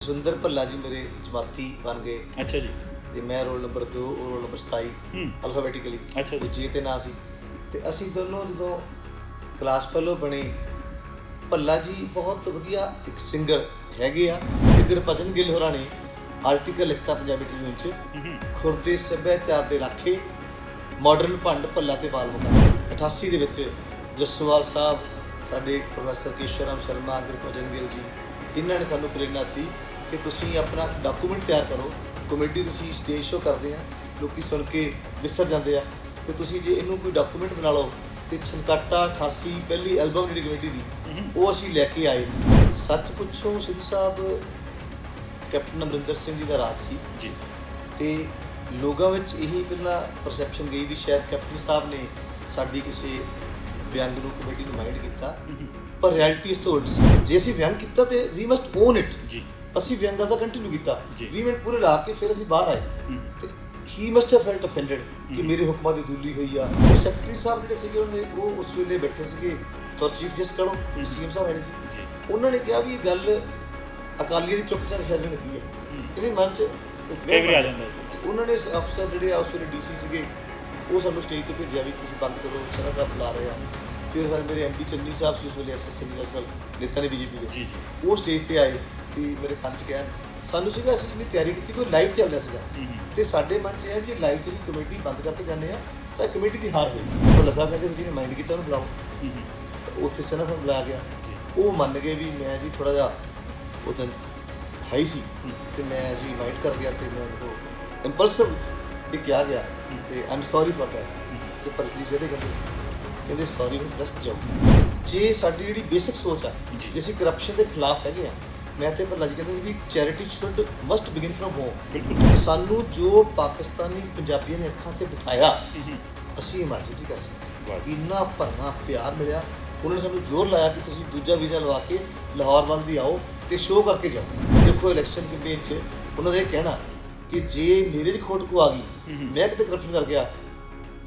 ਜਸਵਿੰਦਰ ਭੱਲਾ ਜੀ ਮੇਰੇ ਜਮਾਤੀ ਬਣ ਗਏ ਅੱਛਾ ਜੀ। ਤੇ ਮੈਂ ਰੋਲ ਨੰਬਰ 2 ਉਹ ਰੋਲ ਨੰਬਰ 27 ਅਲਫਾਬੈਟਿਕਲੀ। ਅੱਛਾ ਜੀ। ਜੇ ਤੇ ਨਾ ਸੀ ਤੇ ਅਸੀਂ ਦੋਨੋਂ ਜਦੋਂ ਕਲਾਸ ਫੈਲੋ ਬਣੇ। ਭੱਲਾ ਜੀ ਬਹੁਤ ਵਧੀਆ ਇੱਕ ਸਿੰਗਰ ਹੈਗੇ ਆ। ਤੇ ਗੁਰਭਜਨ ਗਿੱਲ ਹੋਰਾਂ ਨੇ ਆਰਟੀਕਲ ਲਿਖਤਾ ਪੰਜਾਬੀ ਟ੍ਰਿਬਿਊਨ 'ਚ, ਖੁਰਦੇ ਸੱਭਿਆਚਾਰ ਦੇ ਰਾਖੇ ਮਾਡਰਨ ਭੰਡ ਭੱਲਾ ਤੇ ਬਾਲ ਮੁਕਾਬਲਾ। 88 ਦੇ ਵਿੱਚ ਜੱਸੋਵਾਲ ਸਾਹਿਬ, ਸਾਡੇ ਪ੍ਰੋਫੈਸਰ ਕੇਸ਼ਵ ਰਾਮ ਸ਼ਰਮਾ, ਗੁਰਭਜਨ ਗਿੱਲ ਜੀ, ਇਹਨਾਂ ਨੇ ਸਾਨੂੰ ਪ੍ਰੇਰਨਾ ਦਿੱਤੀ ਕਿ ਤੁਸੀਂ ਆਪਣਾ ਡਾਕੂਮੈਂਟ ਤਿਆਰ ਕਰੋ। ਕਮੇਡੀ ਤੁਸੀਂ ਸਟੇਜ ਸ਼ੋਅ ਕਰਦੇ ਆ, ਲੋਕੀ ਸੁਣ ਕੇ ਵਿਸਰ ਜਾਂਦੇ ਆ, ਤੇ ਤੁਸੀਂ ਜੇ ਇਹਨੂੰ ਕੋਈ ਡਾਕੂਮੈਂਟ ਬਣਾ ਲਓ। ਤੇ ਛਨਕਾਟਾ 88 ਪਹਿਲੀ ਐਲਬਮ ਜਿਹੜੀ ਕਮੇਡੀ ਦੀ ਉਹ ਅਸੀਂ ਲੈ ਕੇ ਆਏ। ਸੱਚ ਪੁੱਛੋ ਸਿੱਧੂ ਸਾਹਿਬ ਕੈਪਟਨ ਅਮਰਿੰਦਰ ਸਿੰਘ ਜੀ ਦਾ ਰਾਜ ਸੀ ਜੀ, ਤੇ ਲੋਕਾਂ ਵਿੱਚ ਇਹੀ ਪਹਿਲਾਂ ਪਰਸੈਪਸ਼ਨ ਗਈ ਵੀ ਸ਼ਾਇਦ ਕੈਪਟਨ ਸਾਹਿਬ ਨੇ ਸਾਡੀ ਕਿਸੇ ਵਿਅੰਗ ਨੂੰ ਕਮੇਡੀ ਨੂੰ ਮਾਈਂਡ ਕੀਤਾ, ਪਰ ਰਿਐਲਿਟੀ ਇਸ ਤੋਂ ਉਲਟ ਸੀ। ਜੇ ਅਸੀਂ ਵਿਅੰਗ ਕੀਤਾ ਤੇ ਵੀ ਮਸਟ ਓਨ ਇਟ ਜੀ। ਅਸੀਂ ਵਿਅੰਗ ਦਾ ਕੰਟੀਨਿਊ ਕੀਤਾ 20 ਮਿੰਟ ਪੂਰੇ ਲਾ ਕੇ ਫਿਰ ਅਸੀਂ ਬਾਹਰ ਆਏ ਤੇ ਹੀ ਮਸਟ ਹੈਵ ਫੈਲਟ ਅਫੈਂਡਡ ਕਿ ਮੇਰੇ ਹੁਕਮਾਂ ਦੀ ਦੂਲੀ ਹੋਈ ਆ। ਉਹ ਸੈਕਟਰੀ ਸਾਹਿਬ ਜਿਹੜੇ ਸੀਗੇ ਉਹ ਉਸ ਵੇਲੇ ਬੈਠੇ ਸੀਗੇ ਤੌਰ ਚੀਫ ਗੈਸਟ ਕਰੋ, ਸੀਐਮ ਸਾਹਿਬ ਆਏ ਸੀ। ਉਹਨਾਂ ਨੇ ਕਿਹਾ ਵੀ ਇਹ ਗੱਲ ਅਕਾਲੀਆਂ ਦੀ ਚੁੱਪ ਚਾਪ ਸ਼ੈਲ ਲੱਗੀ ਹੈ, ਇਹਦੇ ਮਨ 'ਚ ਕਈ ਵਾਰ ਆ ਜਾਂਦਾ ਹੈ। ਉਹਨਾਂ ਨੇ ਅਫਸਰ ਜਿਹੜੇ ਆ ਉਸ ਵੇਲੇ ਡੀਸੀ ਸੀਗੇ ਉਹ ਸਾਨੂੰ ਸਟੇਜ ਤੇ ਭੇਜਿਆ ਵੀ ਤੁਸੀਂ ਬੰਦ ਕਰੋ, ਸਰਾ ਸਾਹਿਬ ਬੁਲਾ ਰਹੇ ਆ। ਫਿਰ ਸਾਡੇ ਮੇਰੇ ਐਮਪੀ ਚੰਨੀ ਸਾਹਿਬ ਸੀ ਉਸ ਵੇਲੇ, ਐਸਐਸਸੀ ਨੈਸ਼ਨਲ ਨੇਤਾ ਨੇ ਬੀਜੇਪੀ ਦੇ ਜੀ, ਉਹ ਸਟੇਜ ਤੇ ਆਏ ਵੀ ਮੇਰੇ ਕੰਨ 'ਚ ਕਹਿਣ ਸਾਨੂੰ ਸੀਗਾ ਅਸੀਂ ਜਿੰਨੀ ਤਿਆਰੀ ਕੀਤੀ ਕੋਈ ਲਾਈਵ ਚੱਲ ਰਿਹਾ ਸੀਗਾ ਤੇ ਸਾਡੇ ਮਨ 'ਚ ਇਹ ਵੀ ਲਾਈਵ 'ਚ ਅਸੀਂ ਕਮੇਟੀ ਬੰਦ ਕਰਕੇ ਜਾਂਦੇ ਆ ਤਾਂ ਕਮੇਟੀ ਦੀ ਹਾਰ ਹੋਈ। ਭੱਲਾ ਸਾਹਿਬ ਕਹਿੰਦੇ ਜਿਹਨੇ ਮਾਈਂਡ ਕੀਤਾ ਉਹਨੂੰ ਬੁਲਾਓ। ਉੱਥੇ ਸੈਨਾ ਸਾਹਿਬ ਬੁਲਾਇਆ ਗਿਆ, ਉਹ ਮੰਨ ਗਏ ਵੀ ਮੈਂ ਜੀ ਥੋੜਾ ਜਿਹਾ ਉਹ ਦਿਨ ਹਾਈ ਸੀ ਤੇ ਮੈਂ ਜੀ ਮਾਈਂਡ ਕਰ ਗਿਆ ਤੇ ਮੈਂ ਉਹ ਇੰਪਲਸਿਵ ਤੇ ਕਿਹਾ ਗਿਆ ਤੇ I am sorry for that. ਤੇ ਪਰਜੀ ਜਿਹੜੇ ਕਹਿੰਦੇ ਸੌਰੀ ਨੂੰ ਪ੍ਰਸਤ ਜਾਓ। ਜੇ ਸਾਡੀ ਜਿਹੜੀ ਬੇਸਿਕ ਸੋਚ ਆ ਜੇ ਅਸੀਂ ਕਰਪਸ਼ਨ ਦੇ ਖਿਲਾਫ ਹੈਗੇ ਆ, ਮੈਂ ਤੇ ਭੱਲਾ ਜੀ ਕਹਿੰਦੇ ਸੀ ਵੀ charity should must begin from home. ਸਾਨੂੰ ਜੋ ਪਾਕਿਸਤਾਨੀ ਪੰਜਾਬੀਆਂ ਨੇ ਅੱਖਾਂ ਤੇ ਬਿਠਾਇਆ ਅਸੀਂ ਹਿਮਾਚਲ ਦੀ ਕਰ ਸਕਦੇ। ਇੰਨਾ ਭਰਵਾਂ ਪਿਆਰ ਮਿਲਿਆ, ਉਹਨਾਂ ਨੇ ਸਾਨੂੰ ਜ਼ੋਰ ਲਾਇਆ ਕਿ ਤੁਸੀਂ ਦੂਜਾ ਵੀਜ਼ਾ ਲਵਾ ਕੇ ਲਾਹੌਰ ਵੱਲ ਦੀ ਆਓ ਤੇ ਸ਼ੋਅ ਕਰਕੇ ਜਾਓ। ਦੇਖੋ ਇਲੈਕਸ਼ਨ ਕੈਂਪੇਨ 'ਚ ਉਹਨਾਂ ਦਾ ਇਹ ਕਹਿਣਾ ਕਿ ਜੇ ਮੇਰੇ 'ਚ ਖੋਟ ਕੋ ਆ ਗਈ, ਮੈਂ ਕਿਤੇ ਕਰਪਸ਼ਨ ਕਰ ਗਿਆ,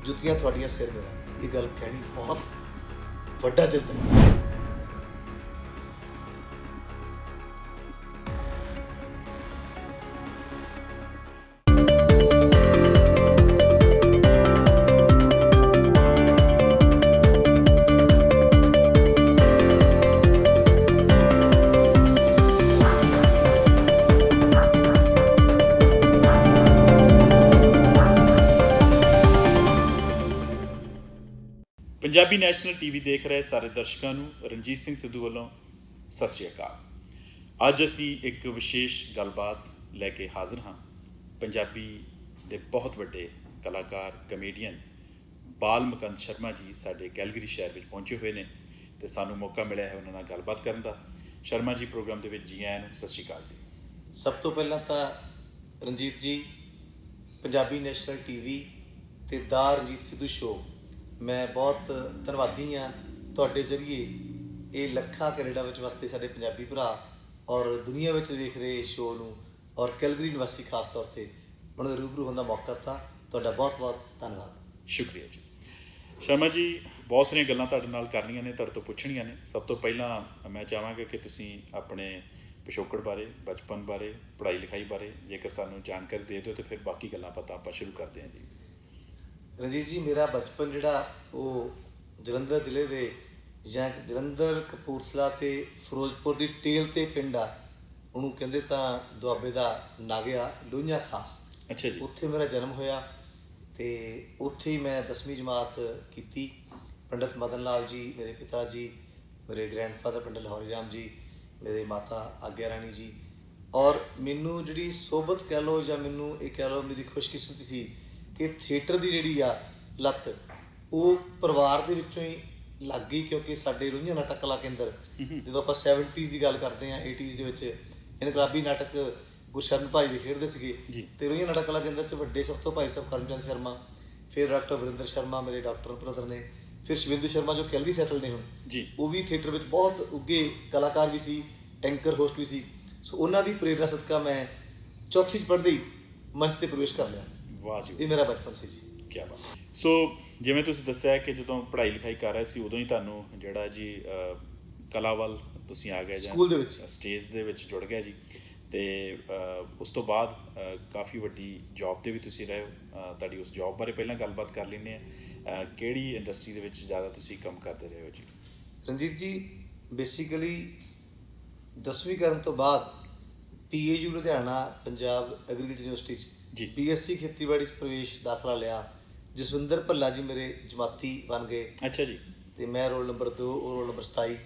ਜੁੱਤੀਆਂ ਤੁਹਾਡੀਆਂ ਸਿਰ ਮੇਰਾ। ਇਹ ਗੱਲ ਕਹਿਣੀ ਬਹੁਤ ਵੱਡਾ ਦਿਲ ਦਾ। ਪੰਜਾਬੀ ਨੈਸ਼ਨਲ ਟੀਵੀ ਦੇਖ ਰਹੇ ਸਾਰੇ ਦਰਸ਼ਕਾਂ ਨੂੰ ਰਣਜੀਤ ਸਿੰਘ ਸਿੱਧੂ ਵੱਲੋਂ ਸਤਿ ਸ਼੍ਰੀ ਅਕਾਲ। ਅੱਜ ਅਸੀਂ ਇੱਕ ਵਿਸ਼ੇਸ਼ ਗੱਲਬਾਤ ਲੈ ਕੇ ਹਾਜ਼ਰ ਹਾਂ। ਪੰਜਾਬੀ ਦੇ ਬਹੁਤ ਵੱਡੇ ਕਲਾਕਾਰ ਕਮੇਡੀਅਨ ਬਾਲ ਮੁਕੰਦ ਸ਼ਰਮਾ ਜੀ ਸਾਡੇ ਕੈਲਗਰੀ ਸ਼ਹਿਰ ਵਿੱਚ ਪਹੁੰਚੇ ਹੋਏ ਨੇ ਤੇ ਸਾਨੂੰ ਮੌਕਾ ਮਿਲਿਆ ਹੈ ਉਹਨਾਂ ਨਾਲ ਗੱਲਬਾਤ ਕਰਨ ਦਾ। ਸ਼ਰਮਾ ਜੀ ਪ੍ਰੋਗਰਾਮ ਦੇ ਵਿੱਚ ਜੀ ਆਇਆਂ ਨੂੰ। ਸਤਿ ਸ਼੍ਰੀ ਅਕਾਲ ਜੀ। ਸਭ ਤੋਂ ਪਹਿਲਾਂ ਤਾਂ ਰਣਜੀਤ ਜੀ, ਪੰਜਾਬੀ ਨੈਸ਼ਨਲ ਟੀਵੀ ਤੇ ਦਾ ਰਣਜੀਤ ਸਿੱਧੂ ਸ਼ੋਅ, ਮੈਂ ਬਹੁਤ ਧੰਨਵਾਦੀ ਹਾਂ। ਤੁਹਾਡੇ ਜ਼ਰੀਏ ਇਹ ਲੱਖਾਂ ਕੈਨੇਡਾ ਵਿੱਚ ਵਸਦੇ ਸਾਡੇ ਪੰਜਾਬੀ ਭਰਾ ਔਰ ਦੁਨੀਆ ਵਿੱਚ ਦੇਖ ਰਹੇ ਸ਼ੋਅ ਨੂੰ ਔਰ ਕੈਲਗਰੀ ਨਿਵਾਸੀ ਖਾਸ ਤੌਰ 'ਤੇ ਉਹਨਾਂ ਦੇ ਰੂਬਰੂ ਹੋਣ ਦਾ ਮੌਕਾ ਦਿੱਤਾ। ਤੁਹਾਡਾ ਬਹੁਤ ਬਹੁਤ ਧੰਨਵਾਦ। ਸ਼ੁਕਰੀਆ ਜੀ। ਸ਼ਰਮਾ ਜੀ, ਬਹੁਤ ਸਾਰੀਆਂ ਗੱਲਾਂ ਤੁਹਾਡੇ ਨਾਲ ਕਰਨੀਆਂ ਨੇ, ਤੁਹਾਡੇ ਤੋਂ ਪੁੱਛਣੀਆਂ ਨੇ। ਸਭ ਤੋਂ ਪਹਿਲਾਂ ਮੈਂ ਚਾਹਾਂਗਾ ਕਿ ਤੁਸੀਂ ਆਪਣੇ ਪਿਛੋਕੜ ਬਾਰੇ, ਬਚਪਨ ਬਾਰੇ, ਪੜ੍ਹਾਈ ਲਿਖਾਈ ਬਾਰੇ ਜੇਕਰ ਸਾਨੂੰ ਜਾਣਕਾਰੀ ਦੇ ਦਿਓ ਤਾਂ ਫਿਰ ਬਾਕੀ ਗੱਲਾਂ ਆਪਾਂ ਸ਼ੁਰੂ ਕਰਦੇ ਹਾਂ ਜੀ। ਰਣਜੀਤ ਜੀ, ਮੇਰਾ ਬਚਪਨ ਜਿਹੜਾ ਉਹ ਜਲੰਧਰ ਜ਼ਿਲ੍ਹੇ ਦੇ ਜਾਂ ਜਲੰਧਰ, ਕਪੂਰਥਲਾ ਤੇ ਫਿਰੋਜ਼ਪੁਰ ਦੀ ਟੇਲ ਤੇ ਪਿੰਡ ਆ, ਉਹਨੂੰ ਕਹਿੰਦੇ ਤਾਂ ਦੁਆਬੇ ਦਾ ਨਾਗਿਆ ਲੋਹੀਆਂ ਖਾਸ। ਅੱਛਾ ਜੀ। ਉੱਥੇ ਮੇਰਾ ਜਨਮ ਹੋਇਆ ਤੇ ਉੱਥੇ ਹੀ ਮੈਂ 10ਵੀਂ ਜਮਾਤ ਕੀਤੀ। ਪੰਡਿਤ ਮਦਨ ਲਾਲ ਜੀ ਮੇਰੇ ਪਿਤਾ ਜੀ, ਮੇਰੇ ਗ੍ਰੈਂਡਫਾਦਰ ਪੰਡਿਤ ਲਾਹੌਰੀ ਰਾਮ ਜੀ, ਮੇਰੇ ਮਾਤਾ ਆਗਿਆ ਰਾਣੀ ਜੀ। ਔਰ ਮੈਨੂੰ ਜਿਹੜੀ ਸੋਬਤ ਕਹਿ ਲਓ ਜਾਂ ਮੈਨੂੰ ਇਹ ਕਹਿ ਲਓ ਮੇਰੀ ਖੁਸ਼ਕਿਸਮਤੀ ਸੀ ਕਿ ਥੀਏਟਰ ਦੀ ਜਿਹੜੀ ਆ ਲੱਤ ਉਹ ਪਰਿਵਾਰ ਦੇ ਵਿੱਚੋਂ ਹੀ ਲੱਗ ਗਈ, ਕਿਉਂਕਿ ਸਾਡੇ ਲੋਹੀਆਂ ਨਾਟਕ ਕਲਾ ਕੇਂਦਰ, ਜਦੋਂ ਆਪਾਂ 70s ਦੀ ਗੱਲ ਕਰਦੇ ਹਾਂ, 80s ਦੇ ਵਿੱਚ ਇਨਕਲਾਬੀ ਨਾਟਕ ਗੁਰਸ਼ਰਨ ਭਾਈ ਦੇ ਖੇਡਦੇ ਸੀਗੇ ਤੇ ਲੋਹੀਆਂ ਨਾਟਕ ਕਲਾ ਕੇਂਦਰ 'ਚ ਵੱਡੇ ਸਭ ਤੋਂ ਭਾਈ ਸਾਹਿਬ ਕਰਮਚੰਦ ਸ਼ਰਮਾ, ਫਿਰ ਡਾਕਟਰ ਵਰਿੰਦਰ ਸ਼ਰਮਾ ਮੇਰੇ ਡਾਕਟਰ ਬ੍ਰਦਰ ਨੇ, ਫਿਰ ਸ਼ਿਵਿੰਦੂ ਸ਼ਰਮਾ ਜੋ ਕੈਲਗਰੀ ਸੈਟਲ ਨੇ ਹੁਣ ਜੀ, ਉਹ ਵੀ ਥੀਏਟਰ ਵਿੱਚ ਬਹੁਤ ਉੱਘੇ ਕਲਾਕਾਰ ਵੀ ਸੀ, ਐਂਕਰ ਹੋਸਟ ਵੀ ਸੀ। ਸੋ ਉਹਨਾਂ ਦੀ ਪ੍ਰੇਰਨਾ ਸਦਕਾ ਮੈਂ ਚੌਥੀ 'ਚ ਪੜ੍ਹਦੇ ਹੀ ਮੰਚ 'ਤੇ ਪ੍ਰਵੇਸ਼ ਕਰ ਲਿਆ। ਵਾਹ ਜੀ, ਇਹ ਮੇਰਾ ਬਚਪਨ ਸੀ ਜੀ। ਕੀ ਬਾਤ। ਸੋ ਜਿਵੇਂ ਤੁਸੀਂ ਦੱਸਿਆ ਕਿ ਜਦੋਂ ਪੜ੍ਹਾਈ ਲਿਖਾਈ ਕਰ ਰਹੇ ਸੀ ਉਦੋਂ ਹੀ ਤੁਹਾਨੂੰ ਜਿਹੜਾ ਜੀ ਕਲਾ ਵੱਲ ਤੁਸੀਂ ਆ ਗਏ ਜਾਂ ਸਕੂਲ ਦੇ ਵਿੱਚ ਸਟੇਜ ਦੇ ਵਿੱਚ ਜੁੜ ਗਏ ਜੀ। ਤੇ ਉਸ ਤੋਂ ਬਾਅਦ ਕਾਫੀ ਵੱਡੀ ਜੌਬ 'ਤੇ ਵੀ ਤੁਸੀਂ ਰਹੇ ਹੋ। ਤੁਹਾਡੀ ਉਸ ਜੌਬ ਬਾਰੇ ਪਹਿਲਾਂ ਗੱਲਬਾਤ ਕਰ ਲੈਂਦੇ ਹਾਂ। ਕਿਹੜੀ ਇੰਡਸਟਰੀ ਦੇ ਵਿੱਚ ਜ਼ਿਆਦਾ ਤੁਸੀਂ ਕੰਮ ਕਰਦੇ ਰਹੇ ਹੋ ਜੀ? ਰਣਜੀਤ ਜੀ, ਬੇਸਿਕਲੀ 10ਵੀਂ ਕਰਨ ਤੋਂ ਬਾਅਦ PAU Ludhiana Punjab agriculture university 'ਚ ਜੀ। BSc ਖੇਤੀਬਾੜੀ 'ਚ ਪ੍ਰਵੇਸ਼ ਦਾਖਲਾ ਲਿਆ। ਜਸਵਿੰਦਰ ਭੱਲਾ ਜੀ ਮੇਰੇ ਜਮਾਤੀ ਬਣ ਗਏ ਅੱਛਾ ਜੀ। ਤੇ ਮੈਂ ਰੋਲ ਨੰਬਰ 2, ਉਹ ਰੋਲ ਨੰਬਰ 27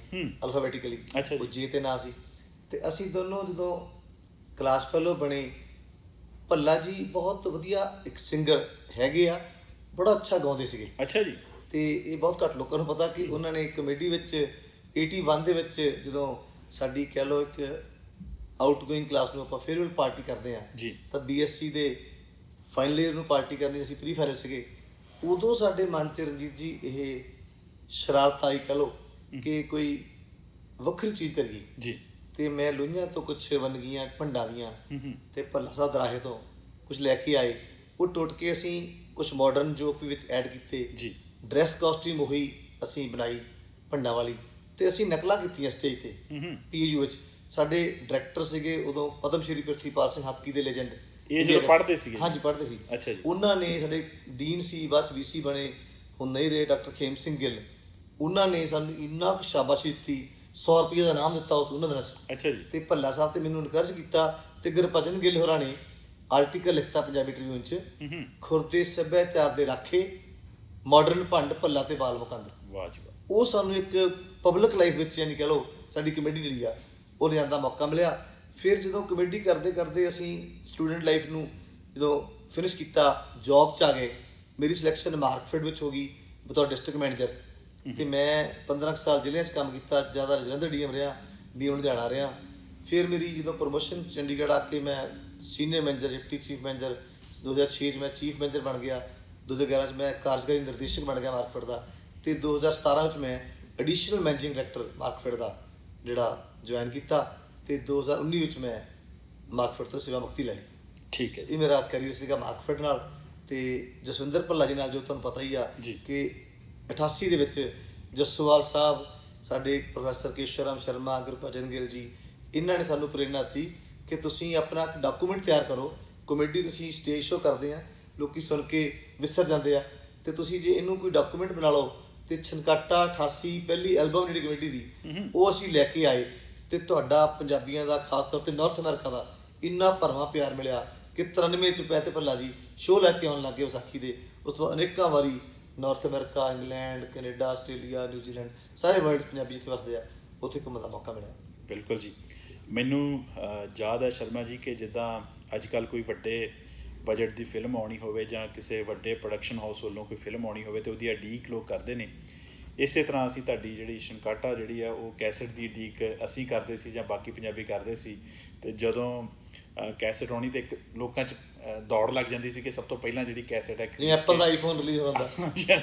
ਅਲਫਾਬੈਟਿਕਲੀ। ਅੱਛਾ ਜੀ। ਉਹ ਜੇ ਤੇ ਨਾ ਸੀ। ਤੇ ਅਸੀਂ ਦੋਨੋਂ ਜਦੋਂ ਕਲਾਸ ਫੈਲੋ ਬਣੇ, ਭੱਲਾ ਜੀ ਬਹੁਤ ਵਧੀਆ ਇੱਕ ਸਿੰਗਰ ਹੈਗੇ ਆ, ਬੜਾ ਅੱਛਾ ਗਾਉਂਦੇ ਸੀਗੇ। ਅੱਛਾ ਜੀ। ਤੇ ਇਹ ਬਹੁਤ ਘੱਟ ਲੋਕਾਂ ਨੂੰ ਪਤਾ ਕਿ ਉਹਨਾਂ ਨੇ ਕਮੇਡੀ ਵਿੱਚ 81 ਦੇ ਵਿੱਚ ਜਦੋਂ ਸਾਡੀ ਕਹਿ ਲਓ ਇੱਕ ਆਊਟਗੋਇੰਗ ਕਲਾਸ ਨੂੰ ਆਪਾਂ ਫੇਅਰਵੈਲ ਪਾਰਟੀ ਕਰਦੇ ਆ ਜੀ। ਤਾਂ BSc ਦੇ ਫਾਈਨਲ ਈਅਰ ਨੂੰ ਪਾਰਟੀ ਕਰਨੀ, ਅਸੀਂ ਪ੍ਰੀ ਫਾਈਨਲ ਸੀਗੇ। ਉਦੋਂ ਸਾਡੇ ਮਨ 'ਚ ਰਣਜੀਤ ਜੀ ਇਹ ਸ਼ਰਾਰਤ ਆਈ ਕਹਿ ਲਓ ਕਿ ਕੋਈ ਵੱਖਰੀ ਚੀਜ਼ ਕਰੀਏ ਜੀ। ਤੇ ਮੈਂ ਲੋਹੀਆਂ ਤੋਂ ਕੁਛ ਵੰਨਗੀਆਂ ਭੰਡਾਂ ਦੀਆਂ ਤੇ ਭੱਲਾ ਸਾਹਿਬ ਦਰਾਹੇ ਤੋਂ ਕੁਝ ਲੈ ਕੇ ਆਏ। ਉਹ ਟੁੱਟ ਕੇ ਅਸੀਂ ਕੁਝ ਮਾਡਰਨ ਜੋਕ ਵੀ ਵਿੱਚ ਐਡ ਕੀਤੇ ਜੀ। ਡਰੈਸ ਕਾਸਟਿਊਮ ਉਹੀ ਅਸੀਂ ਬਣਾਈ ਭੰਡਾਂ ਵਾਲੀ, ਤੇ ਅਸੀਂ ਨਕਲਾਂ ਕੀਤੀਆਂ ਸਟੇਜ ਤੇ PAU ਵਿੱਚ। ਸਾਡੇ ਡਾਇਰੈਕਟਰ ਸੀਗੇ ਉਦੋਂ ਪਦਮ ਸ਼੍ਰੀ ਪ੍ਰਿਥੀਪਾਲ ਸਿੰਘ, ਹਾਕੀ ਦੇ ਲੈਜੈਂਡ। ਇਹ ਜਦੋਂ ਪੜ੍ਹਦੇ ਸੀਗੇ? ਹਾਂਜੀ, ਪੜ੍ਹਦੇ ਸੀ। ਅੱਛਾ ਜੀ। ਉਹਨਾਂ ਨੇ ਸਾਡੇ ਡੀਨ ਸੀ, ਬਾਅਦ VC ਬਣੇ, ਹੁਣ ਨਹੀਂ ਰਹੇ, ਡਾਕਟਰ ਖੇਮ ਸਿੰਘ ਗਿੱਲ। ਉਹਨਾਂ ਨੇ ਸਾਨੂੰ ਇੰਨਾ ਕੁ ਸ਼ਾਬਾਸ਼ੀ ਦਿੱਤੀ, 100 ਰੁਪਏ ਦਾ ਇਨਾਮ ਦਿੱਤਾ ਉਹਨਾਂ ਦਿਨਾਂ 'ਚ। ਅੱਛਾ ਜੀ। ਤੇ ਭੱਲਾ ਸਾਹਿਬ ਤੇ ਮੈਨੂੰ ਇਨਕਰੇਜ ਕੀਤਾ ਤੇ ਗੁਰਭਜਨ ਗਿੱਲ ਹੋਰਾਂ ਨੇ ਆਰਟੀਕਲ ਲਿਖਤਾ ਪੰਜਾਬੀ ਟ੍ਰਿਬਿਊਨ 'ਚ, ਖੁਰਦੇ ਸੱਭਿਆਚਾਰ ਦੇ ਰਾਖੇ ਮਾਡਰਨ ਭੰਡ ਭੱਲਾ ਤੇ ਬਾਲ ਮੁਕੰਦ। ਵਾਹ ਜੀ ਵਾਹ। ਉਹ ਸਾਨੂੰ ਇੱਕ ਪਬਲਿਕ ਲਾਈਫ ਵਿੱਚ ਯਾਨੀ ਕਹਿ ਲਓ ਸਾਡੀ ਕਮੇਡੀ ਜਿਹੜੀ ਆ ਉਹ ਲਿਆਉਣ ਦਾ ਮੌਕਾ ਮਿਲਿਆ। ਫਿਰ ਜਦੋਂ ਕਮੇਡੀ ਕਰਦੇ ਕਰਦੇ ਅਸੀਂ ਸਟੂਡੈਂਟ ਲਾਈਫ ਨੂੰ ਜਦੋਂ ਫਿਨਿਸ਼ ਕੀਤਾ, ਜੌਬ 'ਚ ਆ ਗਏ। ਮੇਰੀ ਸਿਲੈਕਸ਼ਨ ਮਾਰਕਫੈਡ ਵਿੱਚ ਹੋ ਗਈ ਬਤੌਰ ਡਿਸਟ੍ਰਿਕਟ ਮੈਨੇਜਰ। ਤੇ ਮੈਂ 15 ਸਾਲ ਜ਼ਿਲ੍ਹਿਆਂ 'ਚ ਕੰਮ ਕੀਤਾ, ਜ਼ਿਆਦਾ ਜਲੰਧਰ DM ਰਿਹਾ, DM ਲੁਧਿਆਣਾ ਰਿਹਾ। ਫਿਰ ਮੇਰੀ ਜਦੋਂ ਪ੍ਰਮੋਸ਼ਨ ਚੰਡੀਗੜ੍ਹ ਆ ਕੇ ਮੈਂ senior manager, deputy chief manager, 2006 'ਚ ਮੈਂ ਚੀਫ ਮੈਨੇਜਰ ਬਣ ਗਿਆ। 2011 'ਚ ਮੈਂ ਕਾਰਜਕਾਰੀ ਨਿਰਦੇਸ਼ਕ ਬਣ ਗਿਆ ਮਾਰਕਫੈਡ ਦਾ। ਤੇ 2017 ਵਿੱਚ ਮੈਂ ਐਡੀਸ਼ਨਲ ਮੈਨੇਜਿੰਗ ਡਾਇਰੈਕਟਰ ਮਾਰਕਫੈਡ ਦਾ ਜਿਹੜਾ ਜੁਆਇਨ ਕੀਤਾ। ਤੇ 2019 ਵਿੱਚ ਮੈਂ ਮਾਰਕਫੈਡ ਤੋਂ ਸੇਵਾ ਮੁਕਤੀ ਲੈ ਲਈ। ਠੀਕ ਹੈ। ਇਹ ਮੇਰਾ ਕੈਰੀਅਰ ਸੀਗਾ ਮਾਰਕਫੈਡ ਨਾਲ। ਤੇ ਜਸਵਿੰਦਰ ਭੱਲਾ ਜੀ ਨਾਲ ਜੋ ਤੁਹਾਨੂੰ ਪਤਾ ਹੀ ਆ ਕਿ 88 ਦੇ ਵਿੱਚ ਜੱਸੋਵਾਲ ਸਾਹਿਬ, ਸਾਡੇ ਪ੍ਰੋਫੈਸਰ ਕੇਸ਼ਵਰਾਮ ਸ਼ਰਮਾ, ਗੁਰਭਜਨ ਗਿੱਲ ਜੀ, ਇਹਨਾਂ ਨੇ ਸਾਨੂੰ ਪ੍ਰੇਰਨਾ ਦਿੱਤੀ ਕਿ ਤੁਸੀਂ ਆਪਣਾ ਇੱਕ ਡਾਕੂਮੈਂਟ ਤਿਆਰ ਕਰੋ। ਕਮੇਡੀ ਤੁਸੀਂ ਸਟੇਜ ਸ਼ੋਅ ਕਰਦੇ ਆ, ਲੋਕੀ ਸੁਣ ਕੇ ਵਿਸਰ ਜਾਂਦੇ ਆ, ਤੇ ਤੁਸੀਂ ਜੇ ਇਹਨੂੰ ਕੋਈ ਡਾਕੂਮੈਂਟ ਬਣਾ ਲਓ। ਤੇ ਛਨਕਾਟਾ 88 ਪਹਿਲੀ ਐਲਬਮ ਜਿਹੜੀ ਕਮੇਡੀ ਦੀ, ਉਹ ਅਸੀਂ ਲੈ ਕੇ ਆਏ। ਤੇ ਤੁਹਾਡਾ ਪੰਜਾਬੀਆਂ ਦਾ, ਖਾਸ ਤੌਰ ਤੇ ਨਾਰਥ ਅਮਰੀਕਾ ਦਾ ਇੰਨਾ ਭਰਵਾਂ ਪਿਆਰ ਮਿਲਿਆ ਕਿ 93 'ਚ ਮੈਂ ਤੇ ਭੱਲਾ ਜੀ ਸ਼ੋਅ ਲੈ ਕੇ ਆਉਣ ਲੱਗੇ ਵਿਸਾਖੀ ਦੇ। ਉਸ ਤੋਂ ਅਨੇਕਾਂ ਵਾਰੀ north America, England, Canada, Australia, New Zealand, ਸਾਰੇ ਵਰਲਡ ਪੰਜਾਬੀ ਜਿੱਥੇ ਵਸਦੇ ਆ ਉੱਥੇ ਘੁੰਮਣ ਦਾ ਮੌਕਾ ਮਿਲਿਆ। ਬਿਲਕੁਲ ਜੀ। ਮੈਨੂੰ ਯਾਦ ਹੈ ਸ਼ਰਮਾ ਜੀ ਕਿ ਜਿੱਦਾਂ ਅੱਜ ਕੱਲ੍ਹ ਕੋਈ ਵੱਡੇ ਬਜਟ ਦੀ ਫਿਲਮ ਆਉਣੀ ਹੋਵੇ ਜਾਂ ਕਿਸੇ ਵੱਡੇ ਪ੍ਰੋਡਕਸ਼ਨ ਹਾਊਸ ਵੱਲੋਂ ਕੋਈ ਫਿਲਮ ਆਉਣੀ ਹੋਵੇ ਤਾਂ ਉਹਦੀ ਉਡੀਕ ਲੋਕ ਕਰਦੇ ਨੇ। ਇਸੇ ਤਰ੍ਹਾਂ ਅਸੀਂ ਤੁਹਾਡੀ ਜਿਹੜੀ ਛਨਕਾਟਾ ਜਿਹੜੀ ਆ ਉਹ ਕੈਸਟ ਦੀ ਉਡੀਕ ਅਸੀਂ ਕਰਦੇ ਸੀ ਜਾਂ ਬਾਕੀ ਪੰਜਾਬੀ ਕਰਦੇ ਸੀ। ਅਤੇ ਜਦੋਂ ਕੈਸਟ ਆਉਣੀ ਤਾਂ ਇੱਕ ਲੋਕਾਂ 'ਚ ਦੌੜ ਲੱਗ ਜਾਂਦੀ ਸੀ ਕਿ ਸਭ ਤੋਂ ਪਹਿਲਾਂ ਜਿਹੜੀ ਕੈਸਟ ਹੈ, ਜਿਵੇਂ ਐਪਲ ਦਾ ਆਈਫੋਨ ਰਿਲੀਜ਼ ਹੁੰਦਾ,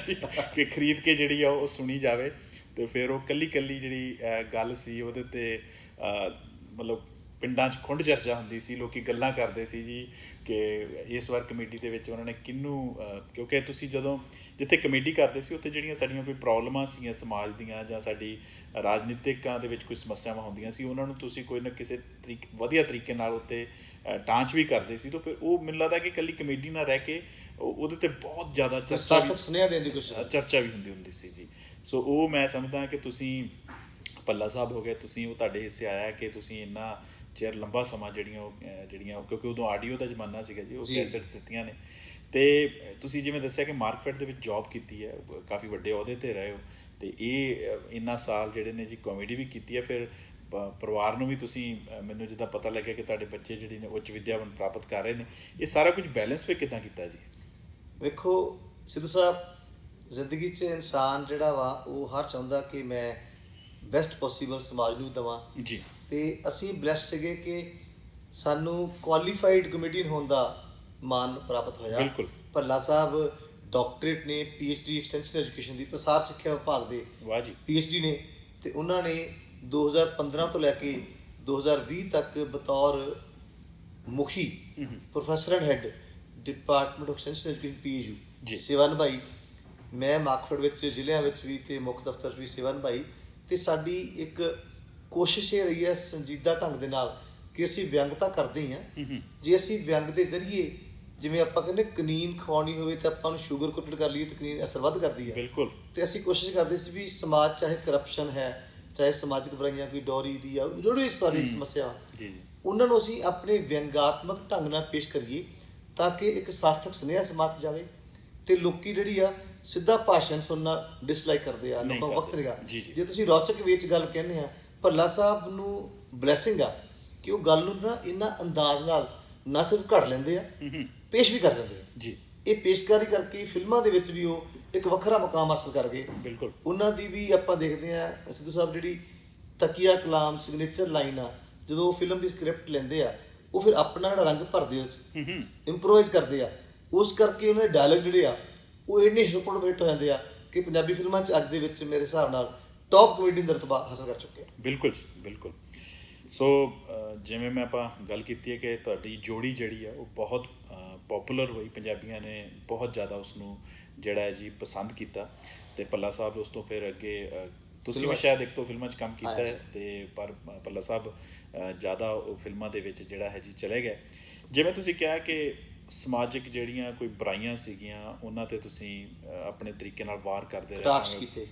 ਕਿ ਖਰੀਦ ਕੇ ਜਿਹੜੀ ਆ ਉਹ ਸੁਣੀ ਜਾਵੇ। ਅਤੇ ਫਿਰ ਉਹ ਕੱਲੀ ਜਿਹੜੀ ਗੱਲ ਸੀ ਉਹਦੇ 'ਤੇ ਮਤਲਬ ਪਿੰਡਾਂ 'ਚ ਖੁੰਡ ਚਰਚਾ ਹੁੰਦੀ ਸੀ। ਲੋਕ ਗੱਲਾਂ ਕਰਦੇ ਸੀ ਜੀ ਕਿ ਇਸ ਵਾਰ ਕਮੇਡੀ ਦੇ ਵਿੱਚ ਉਹਨਾਂ ਨੇ ਕਿਹਨੂੰ, ਕਿਉਂਕਿ ਤੁਸੀਂ ਜਦੋਂ ਜਿੱਥੇ ਕਮੇਡੀ ਕਰਦੇ ਸੀ ਉੱਥੇ ਜਿਹੜੀਆਂ ਸਾਡੀਆਂ ਕੋਈ ਪ੍ਰੋਬਲਮਾਂ ਸੀਗੀਆਂ ਸਮਾਜ ਦੀਆਂ ਜਾਂ ਸਾਡੀ ਰਾਜਨੀਤਿਕਾਂ ਦੇ ਵਿੱਚ ਕੋਈ ਸਮੱਸਿਆਵਾਂ ਹੁੰਦੀਆਂ ਸੀ, ਉਹਨਾਂ ਨੂੰ ਤੁਸੀਂ ਕੋਈ ਨਾ ਕਿਸੇ ਵਧੀਆ ਤਰੀਕੇ ਨਾਲ ਉੱਤੇ ਟਾਂਚ ਵੀ ਕਰਦੇ ਸੀ। ਤਾਂ ਫਿਰ ਉਹ ਮੈਨੂੰ ਲੱਗਦਾ ਕਿ ਇਕੱਲੀ ਕਮੇਡੀ ਨਾਲ ਰਹਿ ਕੇ ਉਹਦੇ 'ਤੇ ਬਹੁਤ ਜ਼ਿਆਦਾ ਸੁਨੇਹਾ ਦੇਣ ਦੀ ਕੋਸ਼ਿਸ਼ ਚਰਚਾ ਵੀ ਹੁੰਦੀ ਸੀ ਜੀ। ਸੋ ਉਹ ਮੈਂ ਸਮਝਦਾ ਕਿ ਤੁਸੀਂ ਭੱਲਾ ਸਾਹਿਬ ਹੋ ਗਏ, ਤੁਸੀਂ ਉਹ ਤੁਹਾਡੇ ਹਿੱਸੇ ਆਇਆ ਕਿ ਤੁਸੀਂ ਇੰਨਾ ਚਿਰ ਲੰਬਾ ਸਮਾਂ ਜਿਹੜੀਆਂ ਕਿਉਂਕਿ ਉਦੋਂ ਆਡੀਓ ਦਾ ਜ਼ਮਾਨਾ ਸੀਗਾ ਜੀ, ਉਹ ਕੈਸਟਸ ਦਿੱਤੀਆਂ ਨੇ। ਅਤੇ ਤੁਸੀਂ ਜਿਵੇਂ ਦੱਸਿਆ ਕਿ ਮਾਰਕਫੈਡ ਦੇ ਵਿੱਚ ਜੌਬ ਕੀਤੀ ਹੈ, ਕਾਫੀ ਵੱਡੇ ਅਹੁਦੇ 'ਤੇ ਰਹੇ ਹੋ, ਅਤੇ ਇਹ ਇੰਨਾ ਸਾਲ ਜਿਹੜੇ ਨੇ ਜੀ ਕਾਮੇਡੀ ਵੀ ਕੀਤੀ ਹੈ। ਫਿਰ ਪਰਿਵਾਰ ਨੂੰ ਵੀ ਤੁਸੀਂ, ਮੈਨੂੰ ਜਿੱਦਾਂ ਪਤਾ ਲੱਗਿਆ ਕਿ ਤੁਹਾਡੇ ਬੱਚੇ ਜਿਹੜੇ ਨੇ ਉੱਚ ਵਿੱਦਿਆ ਪ੍ਰਾਪਤ ਕਰ ਰਹੇ ਨੇ, ਇਹ ਸਾਰਾ ਕੁਝ ਬੈਲੈਂਸ ਫਿਰ ਕਿੱਦਾਂ ਕੀਤਾ ਜੀ? ਵੇਖੋ ਸਿੱਧੂ ਸਾਹਿਬ, ਜ਼ਿੰਦਗੀ 'ਚ ਇਨਸਾਨ ਜਿਹੜਾ ਵਾ ਉਹ ਹਰ ਚਾਹੁੰਦਾ ਕਿ ਮੈਂ ਬੈਸਟ ਪੋਸੀਬਲ ਸਮਾਜ ਨੂੰ ਦੇਵਾਂ ਜੀ। ਅਤੇ ਅਸੀਂ ਬਲੈਸਡ ਸੀਗੇ ਕਿ ਸਾਨੂੰ ਕੁਆਲੀਫਾਈਡ ਕਮੇਡੀਅਨ ਹੋਣ ਦਾ ਮਾਣ ਪ੍ਰਾਪਤ ਹੋਇਆ। ਬਿਲਕੁਲ। ਭੱਲਾ ਸਾਹਿਬ ਡਾਕਟਰੇਟ ਨੇ, PhD ਐਕਸਟੈਂਸ਼ਨ ਐਜੂਕੇਸ਼ਨ ਦੀ, ਪ੍ਰਸਾਰ ਸਿੱਖਿਆ ਵਿਭਾਗ ਦੇ ਵਾਹ ਜੀ PhD ਨੇ। ਅਤੇ ਉਹਨਾਂ ਨੇ 2015 ਤੋਂ ਲੈ ਕੇ 2020 ਤੱਕ ਬਤੌਰ ਮੁਖੀ professor and head department of extension education PAU ਸੇਵਾ ਨਿਭਾਈ। ਮੈਂ ਮਾਰਕਫੈਡ ਵਿੱਚ ਜ਼ਿਲ੍ਹਿਆਂ ਵਿੱਚ ਵੀ ਅਤੇ ਮੁੱਖ ਦਫ਼ਤਰ 'ਚ ਵੀ ਸੇਵਾ ਨਿਭਾਈ। ਅਤੇ ਸਾਡੀ ਇੱਕ ਕੋਸ਼ਿਸ਼ ਇਹ ਰਹੀ ਹੈ ਸੰਜੀਦਾ ਢੰਗ ਦੇ ਨਾਲ ਕਿ ਅਸੀਂ ਵਿਅੰਗ ਤਾਂ ਕਰਦੇ ਹੀ ਹਾਂ, ਜੇ ਅਸੀਂ ਵਿਅੰਗ ਦੇ ਜ਼ਰੀਏ ਜਿਵੇਂ ਆਪਾਂ ਕਹਿੰਦੇ ਕਨੀਨ ਖਵਾਉਣੀ ਹੋਵੇ ਤਾਂ ਆਪਾਂ ਨੂੰ ਸ਼ੂਗਰ ਕੋਟਡ ਕਰ ਲਈਏ ਤਾਂ ਕਨੀਨ ਅਸਰ ਵੱਧ ਕਰਦੀ ਹੈ। ਬਿਲਕੁਲ। ਤੇ ਅਸੀਂ ਕੋਸ਼ਿਸ਼ ਕਰਦੇ ਸੀ ਵੀ ਸਮਾਜ ਚਾਹੇ ਕਰਪਸ਼ਨ ਹੈ, ਚਾਹੇ ਸਮਾਜਿਕ ਬੁਰਾਈਆਂ, ਕੋਈ ਡੋਰੀ ਦੀ ਆ ਜਿਹੜੀ ਸਾਰੀ ਸਮੱਸਿਆ ਜੀ ਜੀ ਉਹਨਾਂ ਨੂੰ ਅਸੀਂ ਆਪਣੇ ਵਿਅੰਗਾਤਮਕ ਢੰਗ ਨਾਲ ਪੇਸ਼ ਕਰੀਏ ਤਾਂ ਕਿ ਇੱਕ ਸਾਰਥਕ ਸੁਨੇਹਾ ਸਮਾਜ ਜਾਵੇ। ਤੇ ਲੋਕੀ ਜਿਹੜੀ ਆ ਸਿੱਧਾ ਭਾਸ਼ਣ ਸੁਣਨਾ ਡਿਸਲਾਈਕ ਕਰਦੇ ਆ, ਲੋਕਾਂ ਨੂੰ ਵਕਤ ਰਿਹਾ। ਜੇ ਤੁਸੀਂ ਰੌਚਕ ਵਿੱਚ ਗੱਲ ਕਹਿੰਦੇ ਆ, ਭੱਲਾ ਸਾਹਿਬ ਨੂੰ ਬਲੈਸਿੰਗ ਆ ਕਿ ਉਹ ਗੱਲ ਨੂੰ ਨਾ ਇੰਨਾ ਅੰਦਾਜ਼ ਨਾਲ ਨਾ ਸਿਰਫ ਘੜ ਲੈਂਦੇ ਆ, ਪੇਸ਼ ਵੀ ਕਰ ਜਾਂਦੇ ਆ ਜੀ। ਇਹ ਪੇਸ਼ਕਾਰੀ ਕਰਕੇ ਫਿਲਮਾਂ ਦੇ ਵਿੱਚ ਵੀ ਉਹ ਇੱਕ ਵੱਖਰਾ ਮੁਕਾਮ ਹਾਸਲ ਕਰ ਗਏ। ਬਿਲਕੁਲ। ਉਹਨਾਂ ਦੀ ਵੀ ਆਪਾਂ ਦੇਖਦੇ ਆ ਸਿੱਧੂ ਸਾਹਿਬ ਜਿਹੜੀ ਤਕੀਆ ਕਲਾਮ ਸਿਗਨੇਚਰ ਲਾਈਨ ਆ, ਜਦੋਂ ਉਹ ਫਿਲਮ ਦੀ ਸਕ੍ਰਿਪਟ ਲੈਂਦੇ ਆ ਉਹ ਫਿਰ ਆਪਣਾ ਜਿਹੜਾ ਰੰਗ ਭਰਦੇ ਉਸ ਇੰਪਰੋਵਾਈਜ਼ ਕਰਦੇ ਆ, ਉਸ ਕਰਕੇ ਉਹਨਾਂ ਦੇ ਡਾਇਲੌਗ ਜਿਹੜੇ ਆ ਉਹ ਇੰਨੇ ਸੁਪਰਹਿਟ ਹੋ ਜਾਂਦੇ ਆ ਕਿ ਪੰਜਾਬੀ ਫਿਲਮਾਂ 'ਚ ਅੱਜ ਦੇ ਵਿੱਚ ਮੇਰੇ ਹਿਸਾਬ ਨਾਲ ਟੌਪ ਕਮੇਡੀਅਨ ਦਾ ਰੁਤਬਾ ਹਾਸਲ ਕਰ ਚੁੱਕੇ ਆ। ਬਿਲਕੁਲ ਜੀ ਬਿਲਕੁਲ। ਸੋ ਜਿਵੇਂ ਮੈਂ ਆਪਾਂ ਗੱਲ ਕੀਤੀ ਹੈ ਕਿ ਤੁਹਾਡੀ ਜੋੜੀ ਜਿਹੜੀ ਆ ਉਹ ਬਹੁਤ ਪੋਪੂਲਰ ਹੋਈ, ਪੰਜਾਬੀਆਂ ਨੇ ਬਹੁਤ ਜ਼ਿਆਦਾ ਉਸਨੂੰ ਜਿਹੜਾ ਹੈ ਜੀ ਪਸੰਦ ਕੀਤਾ। ਅਤੇ ਭੱਲਾ ਸਾਹਿਬ ਉਸ ਤੋਂ ਫਿਰ ਅੱਗੇ ਤੁਸੀਂ ਵੀ ਸ਼ਾਇਦ ਇੱਕ ਦੋ ਫਿਲਮਾਂ 'ਚ ਕੰਮ ਕੀਤਾ ਹੈ, ਅਤੇ ਪਰ ਭੱਲਾ ਸਾਹਿਬ ਜ਼ਿਆਦਾ ਉਹ ਫਿਲਮਾਂ ਦੇ ਵਿੱਚ ਜਿਹੜਾ ਹੈ ਜੀ ਚਲੇ ਗਏ। ਜਿਵੇਂ ਤੁਸੀਂ ਕਿਹਾ ਕਿ ਸਮਾਜਿਕ ਜਿਹੜੀਆਂ ਕੋਈ ਬੁਰਾਈਆਂ ਸੀਗੀਆਂ ਉਹਨਾਂ 'ਤੇ ਤੁਸੀਂ ਆਪਣੇ ਤਰੀਕੇ ਨਾਲ ਵਾਰ ਕਰਦੇ ਰਹੇ,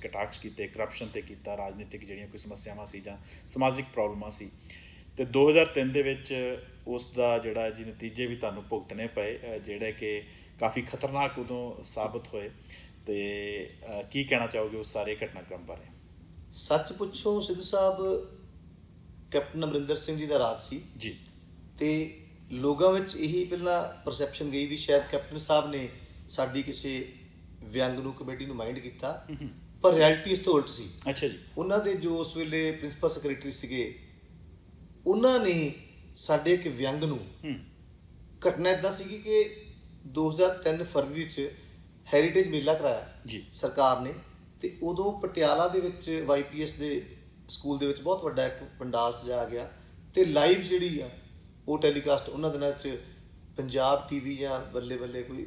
ਕਟਾਕਸ਼ ਕੀਤੇ, ਕਰਪਸ਼ਨ 'ਤੇ ਕੀਤਾ, ਰਾਜਨੀਤਿਕ ਜਿਹੜੀਆਂ ਕੋਈ ਸਮੱਸਿਆਵਾਂ ਸੀ ਜਾਂ ਸਮਾਜਿਕ ਪ੍ਰੋਬਲਮਾਂ ਸੀ। ਅਤੇ 2003 ਦੇ ਵਿੱਚ ਉਸ ਦਾ ਜਿਹੜਾ ਜੀ ਨਤੀਜੇ ਵੀ ਤੁਹਾਨੂੰ ਭੁਗਤਣੇ ਪਏ ਜਿਹੜੇ ਕਿ ਕਾਫੀ ਖਤਰਨਾਕ ਉਦੋਂ ਸਾਬਤ ਹੋਏ। ਅਤੇ ਕੀ ਕਹਿਣਾ ਚਾਹੋਗੇ ਉਸ ਸਾਰੇ ਘਟਨਾਕ੍ਰਮ ਬਾਰੇ? ਸੱਚ ਪੁੱਛੋ ਸਿੱਧੂ ਸਾਹਿਬ ਕੈਪਟਨ ਅਮਰਿੰਦਰ ਸਿੰਘ ਜੀ ਦਾ ਰਾਜ ਸੀ ਜੀ, ਅਤੇ ਲੋਕਾਂ ਵਿੱਚ ਇਹੀ ਪਹਿਲਾਂ ਪਰਸੈਪਸ਼ਨ ਗਈ ਵੀ ਸ਼ਾਇਦ ਕੈਪਟਨ ਸਾਹਿਬ ਨੇ ਸਾਡੀ ਕਿਸੇ ਵਿਅੰਗ ਨੂੰ ਕਮੇਟੀ ਨੂੰ ਮਾਈਂਡ ਕੀਤਾ, ਪਰ ਰਿਐਲਿਟੀ ਇਸ ਤੋਂ ਉਲਟ ਸੀ। ਅੱਛਾ ਜੀ। ਉਹਨਾਂ ਦੇ ਜੋ ਉਸ ਵੇਲੇ ਪ੍ਰਿੰਸੀਪਲ ਸੈਕਟਰੀ ਸੀਗੇ ਉਹਨਾਂ ਨੇ ਸਾਡੇ ਇੱਕ ਵਿਅੰਗ ਨੂੰ ਘਟਨਾ ਇੱਦਾਂ ਸੀਗੀ ਕਿ 2003 ਫਰਵਰੀ 'ਚ ਹੈਰੀਟੇਜ ਮੇਲਾ ਕਰਾਇਆ ਜੀ ਸਰਕਾਰ ਨੇ, ਅਤੇ ਉਦੋਂ ਪਟਿਆਲਾ ਦੇ ਵਿੱਚ YPS ਦੇ ਸਕੂਲ ਦੇ ਵਿੱਚ ਬਹੁਤ ਵੱਡਾ ਇੱਕ ਪੰਡਾਲ ਸਜਾਇਆ ਗਿਆ ਅਤੇ ਲਾਈਵ ਜਿਹੜੀ ਆ ਉਹ ਟੈਲੀਕਾਸਟ ਉਹਨਾਂ ਦਿਨਾਂ 'ਚ ਪੰਜਾਬ TV ਜਾਂ ਬੱਲੇ ਬੱਲੇ ਕੋਈ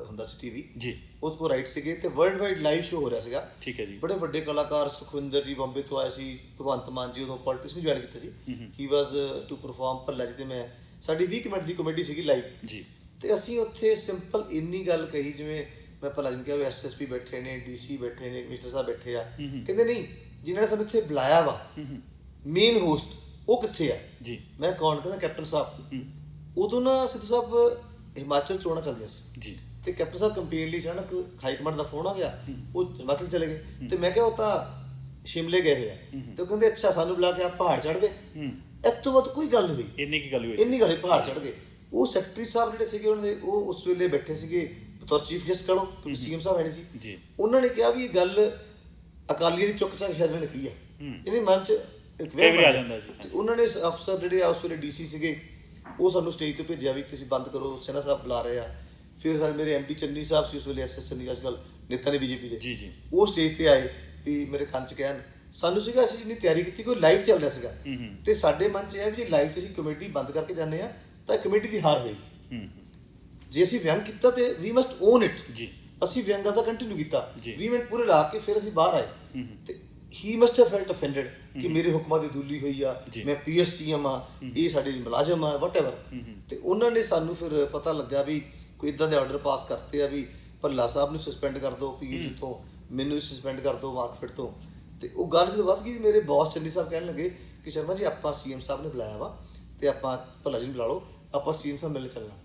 ਹੁੰਦਾ ਸੀ TV ਜੀ, ਉਸ ਕੋਲ ਰਾਈਟ ਸੀਗੇ ਅਤੇ ਵਰਲਡ ਵਾਈਡ ਲਾਈਵ ਸ਼ੋਅ ਹੋ ਰਿਹਾ ਸੀਗਾ। ਠੀਕ ਹੈ ਜੀ। ਬੜੇ ਵੱਡੇ ਕਲਾਕਾਰ ਸੁਖਵਿੰਦਰ ਜੀ ਬੰਬੇ ਤੋਂ ਆਏ ਸੀ, ਭਗਵੰਤ ਮਾਨ ਜੀ ਉਦੋਂ ਪੋਲਿਟਿਕਸ ਨਹੀਂ ਜੁਆਇਨ ਕੀਤਾ ਸੀ, ਹੀ ਵਾਜ਼ ਟੂ ਪਰਫਾਰਮ। ਭੱਲਾ ਜੀ ਅਤੇ ਮੈਂ, ਸਾਡੀ 20 ਮਿੰਟ ਦੀ ਕਮੇਡੀ ਸੀਗੀ ਲਾਈਵ ਜੀ, ਅਤੇ ਅਸੀਂ ਉੱਥੇ ਸਿੰਪਲ ਇੰਨੀ ਗੱਲ ਕਹੀ, ਜਿਵੇਂ ਮੈਂ ਭੱਲਾ ਜੀ ਨੂੰ ਕਿਹਾ ਵੀ SSP ਬੈਠੇ ਨੇ, DC ਬੈਠੇ ਨੇ, ਕਮਿਸ਼ਨਰ ਸਾਹਿਬ ਬੈਠੇ ਆ, ਕਹਿੰਦੇ ਨਹੀਂ ਜਿਨ੍ਹਾਂ ਨੇ ਸਾਨੂੰ ਇੱਥੇ ਬੁਲਾਇਆ ਵਾ ਮੇਨ ਹੋਸਟ ਉਹ ਕਿੱਥੇ ਆ ਜੀ। ਮੈਂ ਕੌਣ? ਕਹਿੰਦਾ ਕੈਪਟਨ ਸਾਹਿਬ। ਉਦੋਂ ਨਾ ਸਿੱਧੂ ਸਾਹਿਬ ਹਿਮਾਚਲ ਚੋਣਾਂ ਚੱਲਦੀਆਂ ਸੀ ਜੀ, ਅਤੇ ਕੈਪਟਨ ਸਾਹਿਬ ਕੰਪੇਨ ਲਈ ਅਚਾਨਕ ਹਾਈ ਕਮਾਂਡ ਦਾ ਫੋਨ ਆ ਗਿਆ, ਉਹ ਹਿਮਾਚਲ ਚਲੇ ਗਏ। ਅਤੇ ਮੈਂ ਕਿਹਾ ਉਹ ਤਾਂ ਸ਼ਿਮਲੇ ਗਏ ਹੋਏ ਆ, ਅਤੇ ਉਹ ਕਹਿੰਦੇ ਅੱਛਾ ਸਾਨੂੰ ਬੁਲਾ ਕੇ ਆ ਪਹਾੜ ਚੜ੍ਹ ਗਏ। ਇਸ ਤੋਂ ਬਾਅਦ ਕੋਈ ਗੱਲ ਨਹੀਂ ਹੋਈ, ਇੰਨੀ ਕੀ ਗੱਲ ਹੋਈ? ਇੰਨੀ ਗੱਲ ਪਹਾੜ ਚੜ੍ਹ ਗਏ। ਉਹ ਸੈਕਟਰੀ ਸਾਹਿਬ ਜਿਹੜੇ ਸੀਗੇ ਉਹਨਾਂ ਦੇ ਉਹ ਉਸ ਵੇਲੇ ਬੈਠੇ ਸੀਗੇ ਬਤੌਰ ਚੀਫ ਗੈਸਟ ਕਰੋ, ਕਿਉਂਕਿ CM ਸਾਹਿਬ ਹੈ ਨਹੀਂ ਸੀ। ਉਹਨਾਂ ਨੇ ਕਿਹਾ ਵੀ ਇਹ ਗੱਲ ਅਕਾਲੀਆਂ ਦੀ ਚੁੱਕ ਚੱਕ ਸ਼ਾਇਦ ਨੇ ਕੀ ਆ, ਇਹਦੇ ਮਨ 'ਚ ਆ ਜਾਂਦਾ ਜੀ। ਉਹਨਾਂ ਨੇ ਅਫਸਰ ਜਿਹੜੇ ਆ ਉਸ ਵੇਲੇ DC ਸੀਗੇ ਉਹ ਸਾਨੂੰ ਸਟੇਜ ਤੋਂ ਭੇਜਿਆ ਵੀ ਤੁਸੀਂ ਬੰਦ ਕਰੋ, ਸਿਨਹਾ ਸਾਹਿਬ ਬੁਲਾ ਰਹੇ ਆ। ਫਿਰ ਸਾਡੇ ਮੇਰੇ MD ਚੰਨੀ ਸਾਹਿਬ ਸੀ ਉਸ ਵੇਲੇ, SS ਚੰਨੀ ਅੱਜ ਕੱਲ੍ਹ ਨੇਤਾ ਨੇ BJP ਦੇ, ਜੀ, ਉਹ ਸਟੇਜ 'ਤੇ ਆਏ ਵੀ ਮੇਰੇ ਕੰਨ 'ਚ ਕਹਿਣ। ਸਾਨੂੰ ਸੀਗਾ ਅਸੀਂ ਜਿੰਨੀ ਤਿਆਰੀ ਕੀਤੀ ਕੋਈ ਲਾਈਵ ਚੱਲ ਰਿਹਾ ਸੀਗਾ, ਅਤੇ ਸਾਡੇ ਮਨ 'ਚ ਇਹ ਵੀ ਜੇ ਲਾਈਵ 'ਚ ਅਸੀਂ ਕਮੇਟੀ ਬੰਦ ਕਰਕੇ ਜਾਂਦੇ ਆ ਤਾਂ ਕਮੇਟੀ ਦੀ ਹਾਰ ਹੋਏਗੀ। ਜੇ ਅਸੀਂ ਵਿਅੰਗ ਕੀਤਾ ਤੇ ਵੀ ਮਸਟ ਓਨ ਇਟ ਜੀ। ਅਸੀਂ ਵਿਅੰਗ ਦਾ ਕੰਟੀਨਿਊ ਕੀਤਾ 20 ਮਿੰਟ ਪੂਰੇ ਲਾ ਕੇ ਫਿਰ ਅਸੀਂ ਬਾਹਰ ਆਏ ਤੇ ਹੀ ਮਸਟ ਹੈਵ ਫੈਲਟ ਅਫੈਂਡਡ ਕਿ ਮੇਰੇ ਹੁਕਮਾਂ ਦੀ ਦੂਲੀ ਹੋਈ ਆ, ਮੈਂ PS CM ਆ, ਇਹ ਸਾਡੇ ਮੁਲਾਜ਼ਮ ਆ, ਵਟਐਵਰ। ਤੇ ਉਹਨਾਂ ਨੇ ਸਾਨੂੰ ਫਿਰ ਪਤਾ ਲੱਗਾ ਵੀ ਕੋਈ ਇਦਾਂ ਦੇ ਆਰਡਰ ਪਾਸ ਕਰਤੇ ਆ ਵੀ ਭੱਲਾ ਸਾਹਿਬ ਨੂੰ ਸਸਪੈਂਡ ਕਰ ਦਿਓ PUC ਤੋਂ, ਮੈਨੂੰ ਵੀ ਸਸਪੈਂਡ ਕਰ ਦਿਓ ਮਾਰਕਫਿਟ ਤੋਂ। ਤੇ ਉਹ ਗੱਲ ਜਦੋਂ ਵੱਧ ਗਈ ਮੇਰੇ ਬੌਸ ਚੰਨੀ ਸਾਹਿਬ ਕਹਿਣ ਲੱਗੇ ਕਿ ਸ਼ਰਮਾ ਜੀ ਆਪਾਂ CM ਸਾਹਿਬ ਨੇ ਬੁਲਾਇਆ ਵਾ ਤੇ ਆਪਾਂ ਭੱਲਾ ਜੀ ਨੂੰ ਬੁਲਾ ਲਓ, ਆਪਾਂ CM ਸਾਹਿਬ ਮਿਲਣ ਚੱਲਣਾ।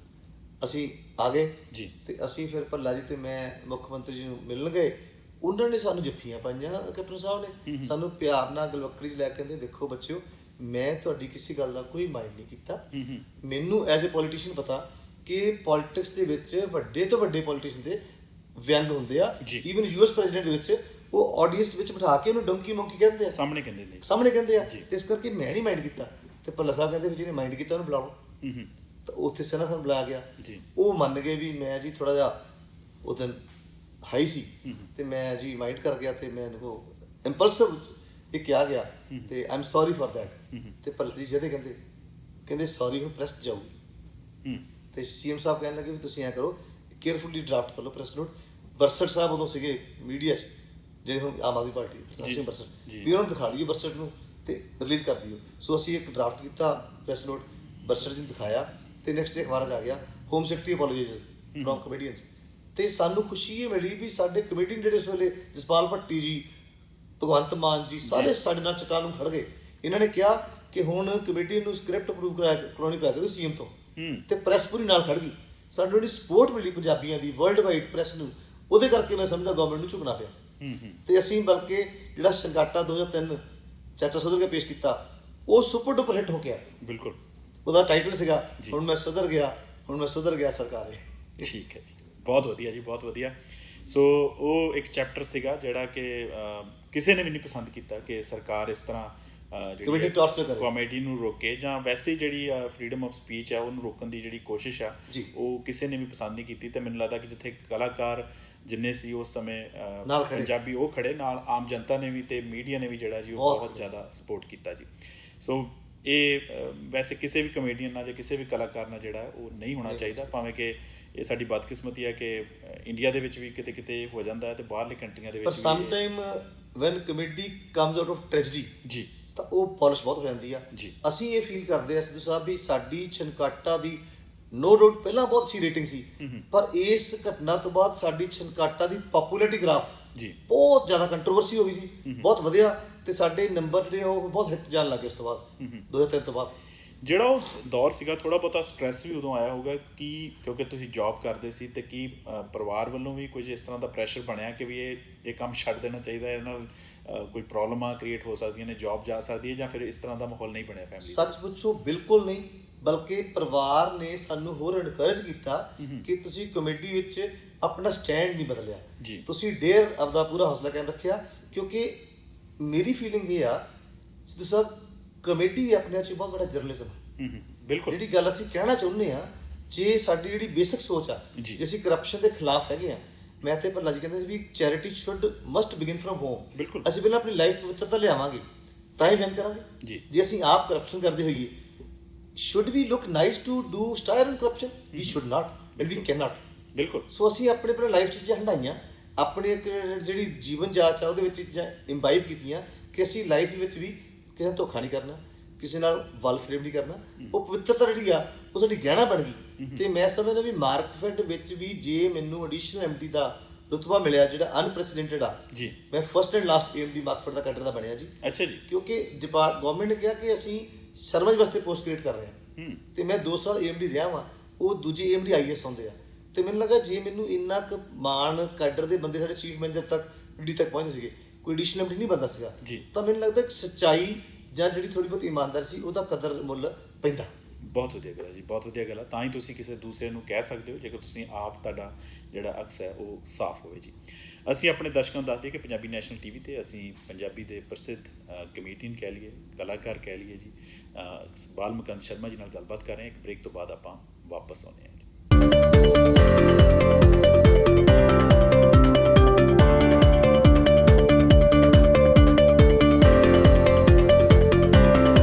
ਅਸੀਂ ਆ ਗਏ ਜੀ ਤੇ ਅਸੀਂ ਫਿਰ ਭੱਲਾ ਜੀ ਤੇ ਮੈਂ ਮੁੱਖ ਮੰਤਰੀ ਜੀ ਨੂੰ ਮਿਲਣ ਗਏ। ਉਹਨਾਂ ਨੇ ਸਾਨੂੰ ਜੱਫੀਆਂ ਪਾਈਆਂ, ਕੈਪਟਨ ਸਾਹਿਬ ਨੇ ਸਾਨੂੰ ਪਿਆਰ ਨਾਲ ਗਲਵੱਕੜੀ 'ਚ ਲੈ ਕੇ ਕਹਿੰਦੇ ਦੇਖੋ ਬੱਚਿਓ, ਮੈਂ ਤੁਹਾਡੀ ਕਿਸੇ ਗੱਲ ਦਾ ਕੋਈ ਮਾਈਂਡ ਨਹੀਂ ਕੀਤਾ। ਮੈਨੂੰ ਐਜ਼ ਏ ਪੋਲੀਟੀਸ਼ੀਅਨ ਪਤਾ ਕਿ ਪੋਲੀਟਿਕਸ ਦੇ ਵਿੱਚ ਵੱਡੇ ਤੋਂ ਵੱਡੇ ਪੋਲੀਟੀਸ਼ੀਅਨ ਦੇ ਵਿਅੰਗ ਹੁੰਦੇ ਆ। ਈਵਨ US ਪ੍ਰੈਜ਼ੀਡੈਂਟ ਦੇ ਵਿੱਚ ਉਹ ਆਡੀਅנס ਵਿੱਚ ਬਿਠਾ ਕੇ ਉਹਨੂੰ ਡੰਕੀ ਮੰਕੀ ਕਹਿੰਦੇ ਆ, ਸਾਹਮਣੇ ਕਹਿੰਦੇ ਆ। ਇਸ ਕਰਕੇ ਮੈਂ ਨਹੀਂ ਮਾਈਂਡ ਕੀਤਾ। ਤੇ ਭੱਲਾ ਸਾਹਿਬ ਕਹਿੰਦੇ ਵੀ ਜਿਹਨੇ ਮਾਈਂਡ ਕੀਤਾ ਉਹਨੂੰ ਬੁਲਾ ਲਓ। ਤਾਂ ਉੱਥੇ ਸਿਨਹਾ ਸਾਹਿਬ ਬੁਲਾਇਆ ਗਿਆ, ਉਹ ਮੰਨ ਗਏ ਵੀ ਮੈਂ ਜੀ ਥੋੜ੍ਹਾ ਜਿਹਾ ਉਹ ਦਿਨ ਹਾਈ ਸੀ ਤੇ ਮੈਂ ਜੀ ਮਾਈਂਡ ਕਰ ਗਿਆ ਤੇ ਮੈਂ ਇਹਨੂੰ ਇੰਪਲਸਿਵ ਇਹ ਕਿਹਾ ਗਿਆ ਤੇ I am sorry for that. ਤੇ ਭੱਲਾ ਜੀ ਜਦੇ ਕਹਿੰਦੇ ਸੌਰੀ ਹੁਣ ਪ੍ਰੈਸ ਜਾਊਗੀ। ਤੇ CM ਸਾਹਿਬ ਕਹਿਣ ਲੱਗੇ ਵੀ ਤੁਸੀਂ ਐਂ ਕਰੋ ਕੇਅਰਫੁਲੀ ਡਰਾਫਟ ਕਰ ਲਓ ਪ੍ਰੈਸ ਨੋਟ। ਬਰਸਟ ਸਾਹਿਬ ਉਦੋਂ ਸੀਗੇ ਮੀਡੀਆ 'ਚ ਜਿਹੜੇ ਹੁਣ ਆਮ ਆਦਮੀ ਪਾਰਟੀ ਬਰਸਟ ਵੀ ਉਹਨਾਂ ਨੂੰ ਦਿਖਾ ਲਈਏ ਬਰਸਟ ਨੂੰ ਤੇ ਰਿਲੀਜ਼ ਕਰ ਦਿਓ। ਸੋ ਅਸੀਂ ਇੱਕ ਡਰਾਫਟ ਕੀਤਾ ਪ੍ਰੈਸ ਨੋਟ ਬਰਸਰ ਜੀ ਨੂੰ ਦਿਖਾਇਆ ਤੇ ਨੈਕਸਟ ਡੇ ਅਖਬਾਰਾਂ 'ਚ ਆ ਗਿਆ ਹੋਮ ਸੈਕਟਰੀ ਅਪੋਲੋਜਾਈਜ਼ ਫਰੋਮ ਕਮੇਡੀਅਨਸ। ਤੇ ਸਾਨੂੰ ਖੁਸ਼ੀ ਇਹ ਮਿਲੀ ਵੀ ਸਾਡੇ ਕਮੇਡੀਅਨ ਜਿਹੜੇ ਇਸ ਵੇਲੇ ਜਸਪਾਲ ਭੱਟੀ ਜੀ, ਭਗਵੰਤ ਮਾਨ ਜੀ, ਸਾਰੇ ਸਾਡੇ ਨਾਲ ਚਟਾਨ ਨੂੰ ਖੜ ਗਏ। ਇਹਨਾਂ ਨੇ ਕਿਹਾ ਕਿ ਹੁਣ ਕਮੇਡੀਅਨ ਨੂੰ ਸਕ੍ਰਿਪਟ ਅਪਰੂਵ ਕਰਾਉਣੀ ਪਿਆ ਕਰੂ ਸੀਐਮ ਤੋਂ, ਤੇ ਪ੍ਰੈਸ ਪੂਰੀ ਨਾਲ ਖੜ ਗਈ। ਸਾਨੂੰ ਜਿਹੜੀ ਸਪੋਰਟ ਮਿਲੀ ਪੰਜਾਬੀਆਂ ਦੀ ਵਰਲਡ ਵਾਈਡ ਪ੍ਰੈਸ ਨੂੰ, ਉਹਦੇ ਕਰਕੇ ਮੈਂ ਸਮਝਦਾ ਗਵਰਨਮੈਂਟ ਨੂੰ ਝੁਕਣਾ ਪਿਆ। ਤੇ ਅਸੀਂ ਬਲਕਿ ਜਿਹੜਾ ਸ਼ੰਗਾਟਾ 2003 ਚਾਚਾ ਸੁਧਰ ਕੇ ਪੇਸ਼ ਕੀਤਾ, ਉਹ ਸੁਪਰ ਡੁਪਰ ਹਿੱਟ ਹੋ ਗਿਆ। ਬਿਲਕੁਲ, ਉਹਦਾ ਟਾਈਟਲ ਸੀਗਾ ਹੁਣ ਮੈਂ ਸੁਧਰ ਗਿਆ, ਹੁਣ ਮੈਂ ਸੁਧਰ ਗਿਆ ਸਰਕਾਰ। ਠੀਕ ਹੈ ਜੀ, ਬਹੁਤ ਵਧੀਆ ਜੀ, ਬਹੁਤ ਵਧੀਆ। ਸੋ ਉਹ ਇੱਕ ਚੈਪਟਰ ਸੀਗਾ ਜਿਹੜਾ ਕਿ ਕਿਸੇ ਨੇ ਵੀ ਨਹੀਂ ਪਸੰਦ ਕੀਤਾ ਕਿ ਸਰਕਾਰ ਇਸ ਤਰ੍ਹਾਂ ਕਮੇਡੀ ਟਾਰਚਰ ਕਰੇ, ਕਾਮੇਡੀ ਨੂੰ ਰੋਕੇ, ਜਾਂ ਵੈਸੇ ਜਿਹੜੀ ਫਰੀडम ਆਫ ਸਪੀਚ ਹੈ ਉਹਨੂੰ ਰੋਕਣ ਦੀ ਜਿਹੜੀ ਕੋਸ਼ਿਸ਼ ਆ ਉਹ ਕਿਸੇ ਨੇ ਵੀ ਪਸੰਦ ਨਹੀਂ ਕੀਤੀ। ਤੇ ਮੈਨੂੰ ਲੱਗਦਾ ਕਿ ਜਿੱਥੇ ਕਲਾਕਾਰ ਜਿੰਨੇ ਸੀ ਉਸ ਸਮੇਂ ਪੰਜਾਬੀ ਉਹ ਖੜੇ, ਨਾਲ ਆਮ ਜਨਤਾ ਨੇ ਵੀ ਤੇ ਮੀਡੀਆ ਨੇ ਵੀ ਜਿਹੜਾ ਜੀ ਉਹ ਬਹੁਤ ਜ਼ਿਆਦਾ ਸਪੋਰਟ ਕੀਤਾ ਜੀ। ਸੋ ਇਹ ਵੈਸੇ ਕਿਸੇ ਵੀ ਕਮੇਡੀਅਨ ਨਾਲ ਜਾਂ ਕਿਸੇ ਵੀ ਕਲਾਕਾਰ ਨਾਲ ਜਿਹੜਾ ਉਹ ਨਹੀਂ ਹੋਣਾ ਚਾਹੀਦਾ, ਭਾਵੇਂ ਕਿ ਇਹ ਸਾਡੀ ਬਦਕਿਸਮਤੀ ਹੈ ਕਿ ਇੰਡੀਆ ਦੇ ਵਿੱਚ ਵੀ ਕਿਤੇ ਕਿਤੇ ਹੋ ਜਾਂਦਾ ਹੈ ਤੇ ਬਾਹਰਲੇ ਕੰਟਰੀਆਂ ਦੇ ਵਿੱਚ ਪਰ some time van comedy comes out of tragedy ਜੀ ਤਾਂ ਉਹ ਪਾਲਿਸ਼ ਬਹੁਤ ਹੋ ਜਾਂਦੀ ਆ ਜੀ। ਅਸੀਂ ਇਹ ਫੀਲ ਕਰਦੇ ਹਾਂ ਸਿੱਧੂ ਸਾਹਿਬ ਵੀ ਸਾਡੀ ਛਨਕਾਟਾ ਦੀ ਨੋ ਡਾਊਟ ਪਹਿਲਾਂ ਬਹੁਤ ਅੱਛੀ ਰੇਟਿੰਗ ਸੀ, ਪਰ ਇਸ ਘਟਨਾ ਤੋਂ ਬਾਅਦ ਸਾਡੀ ਛਨਕਾਟਾ ਦੀ ਪਪੂਲੈਰਿਟੀ ਗ੍ਰਾਫ ਜੀ ਬਹੁਤ ਜ਼ਿਆਦਾ ਕੰਟਰੋਵਰਸੀ ਹੋ ਗਈ ਸੀ, ਬਹੁਤ ਵਧੀਆ। ਤੇ ਸਾਡੇ ਨੰਬਰ ਜਿਹੜੇ ਉਹ ਬਹੁਤ ਹਿੱਟ ਜਾਣ ਲੱਗੇ ਉਸ ਤੋਂ ਬਾਅਦ 2003 ਤੋਂ ਬਾਅਦ। ਜਿਹੜਾ ਉਹ ਦੌਰ ਸੀਗਾ ਥੋੜ੍ਹਾ ਬਹੁਤਾ ਸਟ੍ਰੈਸ ਵੀ ਉਦੋਂ ਆਇਆ ਹੋਊਗਾ ਕਿ ਕਿਉਂਕਿ ਤੁਸੀਂ ਜੌਬ ਕਰਦੇ ਸੀ, ਤੇ ਕੀ ਪਰਿਵਾਰ ਵੱਲੋਂ ਵੀ ਕੁਝ ਇਸ ਤਰ੍ਹਾਂ ਦਾ ਪ੍ਰੈਸ਼ਰ ਬਣਿਆ ਕਿ ਵੀ ਇਹ ਕੰਮ ਛੱਡ ਦੇਣਾ ਚਾਹੀਦਾ, ਇਹਦੇ ਨਾਲ ਕੋਈ ਪ੍ਰੋਬਲਮਾਂ ਕ੍ਰੀਏਟ ਹੋ ਸਕਦੀਆਂ ਨੇ, ਜੌਬ ਜਾ ਸਕਦੀ ਹੈ, ਜਾਂ ਫਿਰ ਇਸ ਤਰ੍ਹਾਂ ਦਾ ਮਾਹੌਲ ਨਹੀਂ ਬਣਿਆ ਫੈਮਿਲੀ? ਸੱਚ ਪੁੱਛੋ ਬਿਲਕੁਲ ਨਹੀਂ, ਬਲਕਿ ਪਰਿਵਾਰ ਨੇ ਸਾਨੂੰ ਹੋਰ ਐਨਕਰੇਜ ਕੀਤਾ ਕਿ ਤੁਸੀਂ ਕਮੇਡੀ ਵਿੱਚ ਆਪਣਾ ਸਟੈਂਡ ਨਹੀਂ ਬਦਲਿਆ, ਤੁਸੀਂ ਡੇਅਰ ਆਪਦਾ ਪੂਰਾ ਹੌਸਲਾ ਕਾਇਮ ਰੱਖਿਆ। ਕਿਉਂਕਿ ਮੇਰੀ ਫੀਲਿੰਗ ਇਹ ਆ ਸਿੱਧੂ ਸਾਹਿਬ, ਕਮੇਡੀ ਆਪਣੇ ਆਪ 'ਚ ਬਹੁਤ ਵੱਡਾ ਜਰਨਲਿਜ਼ਮ ਹੈ। ਬਿਲਕੁਲ, ਜਿਹੜੀ ਗੱਲ ਅਸੀਂ ਕਹਿਣਾ ਚਾਹੁੰਦੇ ਆ, ਜੇ ਸਾਡੀ ਜਿਹੜੀ ਬੇਸਿਕ ਸੋਚ ਆ, ਜੇ ਅਸੀਂ ਕਰਪਸ਼ਨ ਦੇ ਖਿਲਾਫ ਹੈਗੇ ਆ, ਮੈਂ ਤੇ ਭੱਲਾ ਜੀ ਕਹਿੰਦੇ ਸੀ ਵੀ charity should must begin from home. ਬਿਲਕੁਲ, ਅਸੀਂ ਪਹਿਲਾਂ ਆਪਣੀ ਲਾਈਫ ਪਵਿੱਤਰਤਾ ਲਿਆਵਾਂਗੇ ਤਾਂ ਹੀ ਵਿਅੰਗ ਕਰਾਂਗੇ। ਜੇ ਅਸੀਂ ਆਪ ਕਰਪਸ਼ਨ ਕਰਦੇ ਹੋਈਏ, should we look nice to do style and corruption? We should not and we cannot. ਬਿਲਕੁਲ। ਸੋ ਅਸੀਂ ਆਪਣੇ ਲਾਈਫ 'ਚ ਚੀਜ਼ਾਂ ਹੰਡਾਈਆਂ, ਆਪਣੀ ਇੱਕ ਜਿਹੜੀ ਜੀਵਨ ਜਾਂਚ ਆ ਉਹਦੇ ਵਿੱਚ ਚੀਜ਼ਾਂ ਇੰਬਾਈਬ ਕੀਤੀਆਂ ਕਿ ਅਸੀਂ ਲਾਈਫ ਵਿੱਚ ਵੀ ਕਿਸੇ ਨਾਲ ਧੋਖਾ ਨਹੀਂ ਕਰਨਾ, ਕਿਸੇ ਨਾਲ ਵਲ ਫਰੇਮ ਨਹੀਂ ਕਰਨਾ। ਉਹ ਪਵਿੱਤਰਤਾ ਜਿਹੜੀ ਆ ਉਹ ਸਾਡੀ ਗਹਿਣਾ ਬਣ ਗਈ। ਤੇ ਮੈਂ ਸਮਝਦਾ ਵੀ ਮਾਰਕਫੈਟ ਵਿੱਚ ਵੀ ਜੇ ਮੈਨੂੰ ਐਡੀਸ਼ਨਲ ਐਮਡੀ ਦਾ ਰੁਤਬਾ ਮਿਲਿਆ ਜਿਹੜਾ ਅਨਪ੍ਰੈਸੀਡੈਂਟਡ ਆ ਜੀ, ਮੈਂ first and last AMD Markfed ਦਾ ਕੈਡਰ ਦਾ ਬਣਿਆ ਜੀ। ਅੱਛਾ ਜੀ। ਕਿਉਂਕਿ ਗਵਰਨਮੈਂਟ ਨੇ ਕਿਹਾ ਕਿ ਅਸੀਂ ਸ਼ਰਮਾ ਜੀ ਵਾਸਤੇ ਪੋਸਟ ਕ੍ਰੀਏਟ ਕਰ ਰਹੇ ਹਾਂ, ਤੇ ਮੈਂ 2 ਸਾਲ ਏਐਮਡੀ ਰਿਹਾ ਵਾਂ, ਉਹ ਦੂਜੇ ਏਐਮਡੀ ਆਈਐਸ ਹੁੰਦੇ ਆ। ਤੇ ਮੈਨੂੰ ਲੱਗਾ ਜੇ ਮੈਨੂੰ ਇੰਨਾ ਕੁ ਮਾਣ ਕੈਡਰ ਦੇ ਬੰਦੇ ਸਾਡੇ ਚੀਫ ਮੈਨੇਜਰ ਤੱਕ ਡੀ ਤੱਕ ਪਹੁੰਚਦੇ ਸੀਗੇ, ਕੋਈ ਐਡੀਸ਼ਨਲ ਐਮਡੀ ਨਹੀਂ ਬਣਦਾ ਸੀਗਾ, ਤਾਂ ਮੈਨੂੰ ਲੱਗਦਾ ਕਿ ਸੱਚਾਈ ਜਾਂ ਜਿਹੜੀ ਥੋੜੀ ਬਹੁਤ ਇਮਾਨਦਾਰ ਸੀ ਉਹਦਾ ਕਦਰ ਮੁੱਲ ਪੈਂਦਾ। ਬਹੁਤ ਵਧੀਆ ਗੱਲ ਹੈ ਜੀ, ਬਹੁਤ ਵਧੀਆ ਗੱਲ ਹੈ। ਤਾਂ ਹੀ ਤੁਸੀਂ ਕਿਸੇ ਦੂਸਰੇ ਨੂੰ ਕਹਿ ਸਕਦੇ ਹੋ ਜੇਕਰ ਤੁਸੀਂ ਆਪ ਤੁਹਾਡਾ ਜਿਹੜਾ ਅਕਸ ਹੈ ਉਹ ਸਾਫ਼ ਹੋਵੇ ਜੀ। ਅਸੀਂ ਆਪਣੇ ਦਰਸ਼ਕਾਂ ਨੂੰ ਦੱਸ ਦਈਏ ਕਿ ਪੰਜਾਬੀ ਨੈਸ਼ਨਲ ਟੀਵੀ 'ਤੇ ਅਸੀਂ ਪੰਜਾਬੀ ਦੇ ਪ੍ਰਸਿੱਧ ਕਮੇਡੀਅਨ ਕਹਿ ਲਈਏ, ਕਲਾਕਾਰ ਕਹਿ ਲਈਏ ਜੀ, ਬਾਲ ਮੁਕੰਦ ਸ਼ਰਮਾ ਜੀ ਨਾਲ ਗੱਲਬਾਤ ਕਰ ਰਹੇ ਹਾਂ। ਇੱਕ ਬ੍ਰੇਕ ਤੋਂ ਬਾਅਦ ਆਪਾਂ ਵਾਪਸ ਆਉਂਦੇ ਹਾਂ।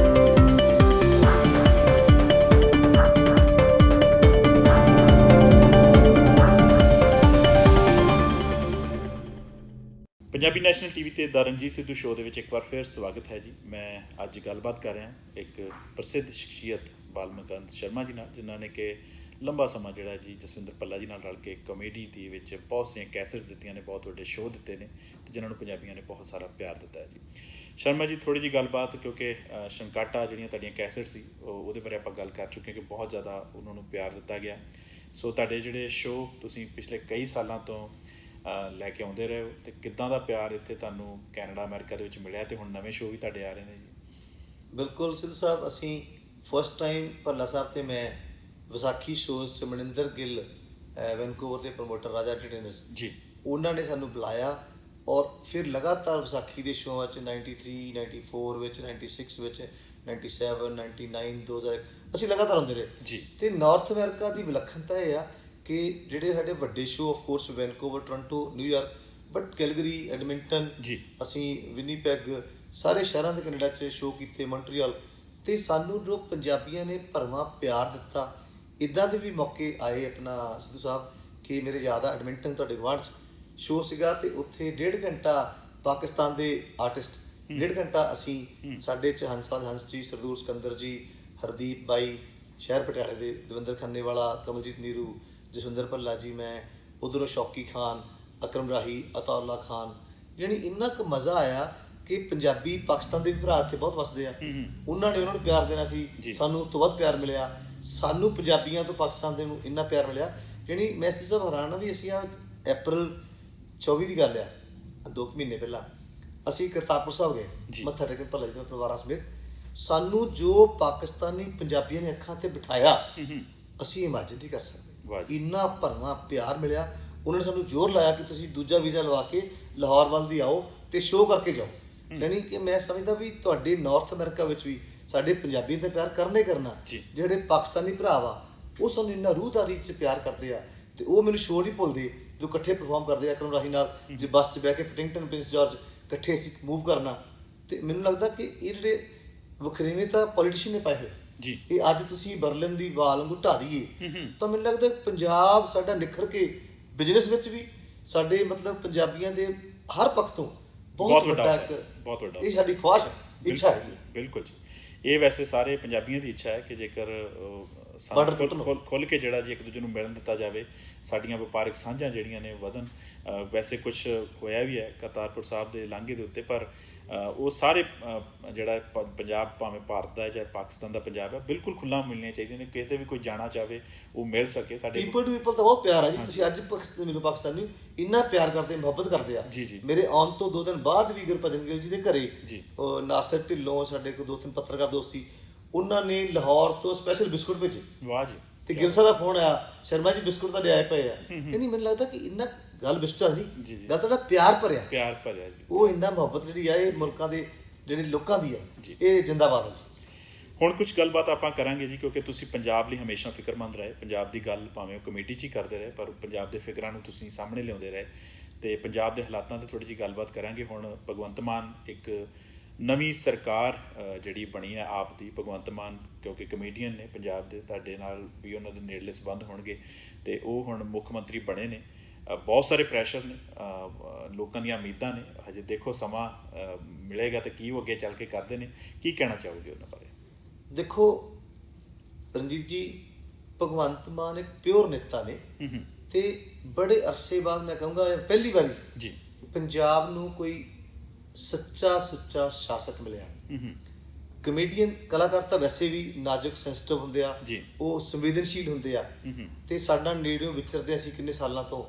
ਪੰਜਾਬੀ ਨੈਸ਼ਨਲ ਟੀਵੀ 'ਤੇ ਦਾ ਰਣਜੀਤ ਸਿੱਧੂ ਸ਼ੋਅ ਦੇ ਵਿੱਚ ਇੱਕ ਵਾਰ ਫਿਰ ਸਵਾਗਤ ਹੈ ਜੀ। ਮੈਂ ਅੱਜ ਗੱਲਬਾਤ ਕਰ ਰਿਹਾ ਇੱਕ ਪ੍ਰਸਿੱਧ ਸ਼ਖਸੀਅਤ ਬਾਲ ਮੁਕੰਦ ਸ਼ਰਮਾ ਜੀ ਨਾਲ, ਜਿਨ੍ਹਾਂ ਨੇ ਕਿ ਲੰਬਾ ਸਮਾਂ ਜਿਹੜਾ ਜੀ ਜਸਵਿੰਦਰ ਭੱਲਾ ਜੀ ਨਾਲ ਰਲ ਕੇ ਕਮੇਡੀ ਦੇ ਵਿੱਚ ਬਹੁਤ ਸਾਰੀਆਂ ਕੈਸਟਸ ਦਿੱਤੀਆਂ ਨੇ, ਬਹੁਤ ਵੱਡੇ ਸ਼ੋਅ ਦਿੱਤੇ ਨੇ, ਤੇ ਜਿਨ੍ਹਾਂ ਨੂੰ ਪੰਜਾਬੀਆਂ ਨੇ ਬਹੁਤ ਸਾਰਾ ਪਿਆਰ ਦਿੱਤਾ ਹੈ ਜੀ। ਸ਼ਰਮਾ ਜੀ, ਥੋੜ੍ਹੀ ਜਿਹੀ ਗੱਲਬਾਤ, ਕਿਉਂਕਿ ਸ਼ੰਕਾਟਾ ਜਿਹੜੀਆਂ ਤੁਹਾਡੀਆਂ ਕੈਸਟ ਸੀ ਉਹਦੇ ਬਾਰੇ ਆਪਾਂ ਗੱਲ ਕਰ ਚੁੱਕੇ ਕਿ ਬਹੁਤ ਜ਼ਿਆਦਾ ਉਹਨਾਂ ਨੂੰ ਪਿਆਰ ਦਿੱਤਾ ਗਿਆ। ਸੋ ਤੁਹਾਡੇ ਜਿਹੜੇ ਸ਼ੋਅ ਤੁਸੀਂ ਪਿਛਲੇ ਕਈ ਸਾਲਾਂ ਤੋਂ ਲੈ ਕੇ ਆਉਂਦੇ ਰਹੇ ਹੋ, ਅਤੇ ਕਿੱਦਾਂ ਦਾ ਪਿਆਰ ਇੱਥੇ ਤੁਹਾਨੂੰ ਕੈਨੇਡਾ ਅਮਰੀਕਾ ਦੇ ਵਿੱਚ ਮਿਲਿਆ, ਅਤੇ ਹੁਣ ਨਵੇਂ ਸ਼ੋਅ ਵੀ ਤੁਹਾਡੇ ਆ ਰਹੇ ਨੇ ਜੀ? ਬਿਲਕੁਲ ਸਿੱਧੂ ਸਾਹਿਬ, ਅਸੀਂ ਫਸਟ ਟਾਈਮ ਭੱਲਾ ਸਾਹਿਬ ਅਤੇ ਮੈਂ ਵਿਸਾਖੀ ਸ਼ੋਅਜ਼ 'ਚ ਮਨਿੰਦਰ ਗਿੱਲ ਵੈਨਕੂਵਰ ਦੇ ਪ੍ਰਮੋਟਰ ਰਾਜਾ ਐਂਟਰਟੇਨਰਸ ਜੀ, ਉਹਨਾਂ ਨੇ ਸਾਨੂੰ ਬੁਲਾਇਆ, ਔਰ ਫਿਰ ਲਗਾਤਾਰ ਵਿਸਾਖੀ ਦੇ ਸ਼ੋਅਾਂ 'ਚ 93, 94 ਵਿੱਚ, 96 ਵਿੱਚ, 97, 99, 2000 ਅਸੀਂ ਲਗਾਤਾਰ ਆਉਂਦੇ ਰਹੇ ਜੀ। ਅਤੇ ਨਾਰਥ ਅਮਰੀਕਾ ਦੀ ਵਿਲੱਖਣਤਾ ਇਹ ਆ ਕਿ ਜਿਹੜੇ ਸਾਡੇ ਵੱਡੇ show off course Vancouver, Toronto, New York, but Calgary, Edmonton ਜੀ, ਅਸੀਂ ਵਿਨੀਪੈਗ, ਸਾਰੇ ਸ਼ਹਿਰਾਂ ਦੇ ਕੈਨੇਡਾ 'ਚ ਸ਼ੋਅ ਕੀਤੇ, ਮੌਂਟਰੀਅਲ, ਅਤੇ ਸਾਨੂੰ ਜੋ ਪੰਜਾਬੀਆਂ ਨੇ ਭਰਵਾਂ ਪਿਆਰ ਦਿੱਤਾ। ਇੱਦਾਂ ਦੇ ਵੀ ਮੌਕੇ ਆਏ ਆਪਣਾ ਸਿੱਧੂ ਸਾਹਿਬ ਕਿ ਮੇਰੇ ਯਾਦ ਆ ਐਡਮਿੰਟਨ ਤੁਹਾਡੇ ਗੁਆਂਢ 'ਚ ਸ਼ੋਅ ਸੀਗਾ, ਅਤੇ ਉੱਥੇ 1.5 ਘੰਟਾ ਪਾਕਿਸਤਾਨ ਦੇ ਆਰਟਿਸਟ, 1.5 ਘੰਟਾ ਅਸੀਂ, ਸਾਡੇ 'ਚ ਹੰਸ ਜੀ, ਸਰਦੂਲ ਸਿਕੰਦਰ ਜੀ, ਹਰਦੀਪ ਬਾਈ, ਸ਼ਹਿਰ ਪਟਿਆਲੇ ਦੇ ਦਵਿੰਦਰ ਖੰਨੇਵਾਲਾ, ਕਮਲਜੀਤ ਨੀਰੂ, ਜਸਵਿੰਦਰ ਭੱਲਾ ਜੀ, ਮੈਂ ਉੱਧਰੋਂ ਸ਼ੌਕੀ ਖਾਨ, ਅਕਰਮ ਰਾਹੀ, ਅਤਾਉਲਾ ਖਾਨ, ਯਾਨੀ ਇੰਨਾ ਕੁ ਮਜ਼ਾ ਆਇਆ ਕਿ ਪੰਜਾਬੀ ਪਾਕਿਸਤਾਨ ਦੇ ਵੀ ਭਰਾ ਇੱਥੇ ਬਹੁਤ ਵਸਦੇ ਆ, ਉਹਨਾਂ ਨੂੰ ਪਿਆਰ ਦੇਣਾ ਸੀ, ਸਾਨੂੰ ਉਸ ਤੋਂ ਵੱਧ ਪਿਆਰ ਮਿਲਿਆ। ਸਾਨੂੰ ਪੰਜਾਬੀਆਂ ਤੋਂ ਪਾਕਿਸਤਾਨ ਦੇ ਨੂੰ ਇੰਨਾ ਪਿਆਰ ਮਿਲਿਆ, ਯਾਨੀ ਮੈਂ ਇਸ ਤੋਂ ਹੈਰਾਨ ਹਾਂ ਵੀ ਅਸੀਂ ਆ April 24 ਦੀ ਗੱਲ ਆ, 2 ਮਹੀਨੇ ਪਹਿਲਾਂ ਅਸੀਂ ਕਰਤਾਰਪੁਰ ਸਾਹਿਬ ਗਏ ਮੱਥਾ ਟੇਕਣ ਭੱਲਾ ਜੀ ਦੇ ਪਰਿਵਾਰਾਂ ਸਮੇਤ। ਸਾਨੂੰ ਜੋ ਪਾਕਿਸਤਾਨੀ ਪੰਜਾਬੀਆਂ ਨੇ ਅੱਖਾਂ ਤੇ ਬਿਠਾਇਆ ਅਸੀਂ ਇਮੇਜਿਨ ਨਹੀਂ ਕਰ ਸਕਦੇ, ਇੰਨਾ ਭਰਵਾਂ ਪਿਆਰ ਮਿਲਿਆ। ਉਹਨਾਂ ਨੇ ਸਾਨੂੰ ਜ਼ੋਰ ਲਾਇਆ ਕਿ ਤੁਸੀਂ ਦੂਜਾ ਵੀਜ਼ਾ ਲਵਾ ਕੇ ਲਾਹੌਰ ਵੱਲ ਦੀ ਆਓ ਤੇ ਸ਼ੋਅ ਕਰਕੇ ਜਾਓ। ਯਾਨੀ ਕਿ ਮੈਂ ਸਮਝਦਾ ਵੀ ਤੁਹਾਡੇ ਨਾਰਥ ਅਮਰੀਕਾ ਵਿੱਚ ਵੀ ਸਾਡੇ ਪੰਜਾਬੀਆਂ ਦਾ ਪਿਆਰ ਕਰਨਾ ਜਿਹੜੇ ਪਾਕਿਸਤਾਨੀ ਭਰਾ ਵਾ ਉਹ ਸਾਨੂੰ ਇੰਨਾ ਰੂਹਦਾਰੀ 'ਚ ਪਿਆਰ ਕਰਦੇ ਆ, ਤੇ ਉਹ ਮੈਨੂੰ ਸ਼ੋਅ ਨਹੀਂ ਭੁੱਲਦੇ ਜੋ ਇਕੱਠੇ ਪਰਫਾਰਮ ਕਰਦੇ ਆ ਅਕਰਮ ਰਾਹੀ ਨਾਲ, ਜੇ ਬੱਸ 'ਚ ਬਹਿ ਕੇ ਪਟਿੰਗਟਨ, ਪ੍ਰਿੰਸ ਜਾਰਜ ਇਕੱਠੇ ਅਸੀਂ ਮੂਵ ਕਰਨਾ। ਤੇ ਮੈਨੂੰ ਲੱਗਦਾ ਕਿ ਇਹ ਜਿਹੜੇ ਵਖਰੇਵੇਂ ਤਾਂ ਪੋਲੀਟੀਸ਼ੀਅਨ ਨੇ ਪਾਏ ਹੋਏ ਜੀ, ਇਹ ਅੱਜ ਤੁਸੀਂ ਬਰਲਿਨ ਦੀ ਵਾਲ ਵਾਂਗੂ ਢਾ ਦਈਏ ਤਾਂ ਮੈਨੂੰ ਲੱਗਦਾ ਪੰਜਾਬ ਸਾਡਾ ਨਿਖਰ ਕੇ ਬਿਜ਼ਨਸ ਵਿੱਚ ਵੀ ਸਾਡੇ ਮਤਲਬ ਪੰਜਾਬੀਆਂ ਦੇ ਹਰ ਪੱਖ ਤੋਂ ਬਹੁਤ ਵੱਡਾ ਇਹ ਸਾਡੀ ਖੁਆਇਸ਼ ਹੈ, ਇੱਛਾ ਹੈ। ਬਿਲਕੁਲ ਜੀ, ਇਹ ਵੈਸੇ ਸਾਰੇ ਪੰਜਾਬੀਆਂ ਦੀ ਇੱਛਾ ਹੈ ਕਿ ਜੇਕਰ ਖੁੱਲ੍ਹ ਕੇ ਜਿਹੜਾ ਜੀ ਇੱਕ ਦੂਜੇ ਨੂੰ ਮਿਲਣ ਦਿੱਤਾ ਜਾਵੇ, ਸਾਡੀਆਂ ਵਪਾਰਕ ਸਾਂਝਾਂ ਜਿਹੜੀਆਂ ਨੇ ਵਧਣ। ਵੈਸੇ ਕੁਛ ਹੋਇਆ ਵੀ ਹੈ ਕਰਤਾਰਪੁਰ ਸਾਹਿਬ ਦੇ ਲਾਂਘੇ ਦੇ ਉੱਤੇ, ਪਰ ਉਹ ਸਾਰੇ ਜਿਹੜਾ ਪੰਜਾਬ ਭਾਵੇਂ ਭਾਰਤ ਦਾ ਹੈ ਚਾਹੇ ਪਾਕਿਸਤਾਨ ਦਾ ਪੰਜਾਬ ਹੈ, ਬਿਲਕੁਲ ਖੁੱਲ੍ਹਾ ਮਿਲਣੀਆਂ ਚਾਹੀਦੀਆਂ ਨੇ। ਕਿਤੇ ਵੀ ਕੋਈ ਜਾਣਾ ਚਾਹਵੇ ਉਹ ਮਿਲ ਸਕੇ। ਸਾਡੇ ਪੀਪਲ ਟੂ ਪੀਪਲ ਤਾਂ ਬਹੁਤ ਪਿਆਰ ਆ ਜੀ। ਤੁਸੀਂ ਅੱਜ ਮੈਨੂੰ ਪਾਕਿਸਤਾਨੀ ਇੰਨਾ ਪਿਆਰ ਕਰਦੇ, ਮੁਹੱਬਤ ਕਰਦੇ ਆ। ਮੇਰੇ ਆਉਣ ਤੋਂ 2 ਦਿਨ ਬਾਅਦ ਵੀ ਗੁਰਭਜਨ ਗਿੱਲ ਜੀ ਦੇ ਘਰੇ ਨਾਸਿਰ ਢਿੱਲੋਂ ਸਾਡੇ ਕੋਲ 2-3 ਪੱਤਰਕਾਰ ਦੋਸਤ ਸੀ, ਉਹਨਾਂ ਨੇ ਲਾਹੌਰ ਤੋਂ ਸਪੈਸ਼ਲ ਬਿਸਕੁਟ ਭੇਜੇ। ਵਾਹ ਜੀ। ਤੇ ਗਿੱਲ ਸਾਹਿਬ ਦਾ ਫੋਨ ਆਇਆ, ਸ਼ਰਮਾ ਜੀ ਬਿਸਕੁਟ ਤਾਂ ਲਿਆਏ ਪਏ ਆ। ਨਹੀਂ ਮੈਨੂੰ ਲੱਗਦਾ ਕਿ ਇੰਨਾ ਗੱਲ ਬਿਸਕੁਟ ਜੀ ਗੱਲ ਤੁਹਾਡਾ ਪਿਆਰ ਭਰਿਆ ਜੀ, ਉਹ ਇੰਨਾ ਮੁਹੱਬਤ ਜਿਹੜੀ ਆ ਇਹ ਮੁਲਕਾਂ ਦੇ ਜਿਹੜੇ ਲੋਕਾਂ ਦੀ ਆ, ਇਹ ਜਿੰਦਾਬਾਦ ਹੈ ਜੀ। ਹੁਣ ਕੁਝ ਗੱਲਬਾਤ ਆਪਾਂ ਕਰਾਂਗੇ ਜੀ, ਕਿਉਂਕਿ ਤੁਸੀਂ ਪੰਜਾਬ ਲਈ ਹਮੇਸ਼ਾ ਫਿਕਰਮੰਦ ਰਹੇ। ਪੰਜਾਬ ਦੀ ਗੱਲ ਭਾਵੇਂ ਉਹ ਕਮੇਟੀ 'ਚ ਹੀ ਕਰਦੇ ਰਹੇ, ਪਰ ਪੰਜਾਬ ਦੇ ਫਿਕਰਾਂ ਨੂੰ ਤੁਸੀਂ ਸਾਹਮਣੇ ਲਿਆਉਂਦੇ ਰਹੇ, ਤੇ ਪੰਜਾਬ ਦੇ ਹਾਲਾਤਾਂ 'ਤੇ ਥੋੜ੍ਹੀ ਜਿਹੀ ਗੱਲਬਾਤ ਕਰਾਂਗੇ। ਹੁਣ ਭਗਵੰਤ ਮਾਨ ਇੱਕ ਨਵੀਂ ਸਰਕਾਰ ਜਿਹੜੀ ਬਣੀ ਹੈ ਆਪ ਦੀ, ਭਗਵੰਤ ਮਾਨ ਕਿਉਂਕਿ ਕਮੇਡੀਅਨ ਨੇ ਪੰਜਾਬ ਦੇ, ਤੁਹਾਡੇ ਨਾਲ ਵੀ ਉਹਨਾਂ ਦੇ ਨੇੜਲੇ ਸੰਬੰਧ ਹੋਣਗੇ, ਤੇ ਉਹ ਹੁਣ ਮੁੱਖ ਮੰਤਰੀ ਬਣੇ ਨੇ। ਬਹੁਤ ਸਾਰੇ ਪ੍ਰੈਸ਼ਰ ਨੇ, ਲੋਕਾਂ ਦੀਆਂ ਉਮੀਦਾਂ ਨੇ, ਹਜੇ ਦੇਖੋ ਸਮਾਂ ਮਿਲੇਗਾ ਤੇ ਕੀ ਉਹ ਅੱਗੇ ਚੱਲ ਕੇ ਕਰਦੇ ਨੇ। ਕੀ ਕਹਿਣਾ ਚਾਹੋਗੇ ਉਹਨਾਂ ਬਾਰੇ? ਦੇਖੋ ਰਣਜੀਤ ਜੀ, ਭਗਵੰਤ ਮਾਨ ਇੱਕ ਪਿਓਰ ਨੇਤਾ ਨੇ, ਤੇ ਬੜੇ ਅਰਸੇ ਬਾਅਦ ਮੈਂ ਕਹੂੰਗਾ ਪਹਿਲੀ ਵਾਰੀ ਜੀ ਪੰਜਾਬ ਨੂੰ ਕੋਈ ਸੱਚਾ ਸੁੱਚਾ ਸ਼ਾਸਕ ਮਿਲਿਆ। ਕਮੇਡੀਅਨ ਕਲਾਕਾਰ ਤਾਂ ਵੈਸੇ ਵੀ ਨਾਜ਼ੁਕ ਸੈਂਸਿਟਿਵ ਹੁੰਦੇ ਆ, ਉਹ ਸੰਵੇਦਨਸ਼ੀਲ ਹੁੰਦੇ ਆ, ਤੇ ਸਾਡਾ ਨੇੜਿਓਂ ਵਿਚਰਦੇ ਅਸੀਂ ਕਿੰਨੇ ਸਾਲਾਂ ਤੋਂ।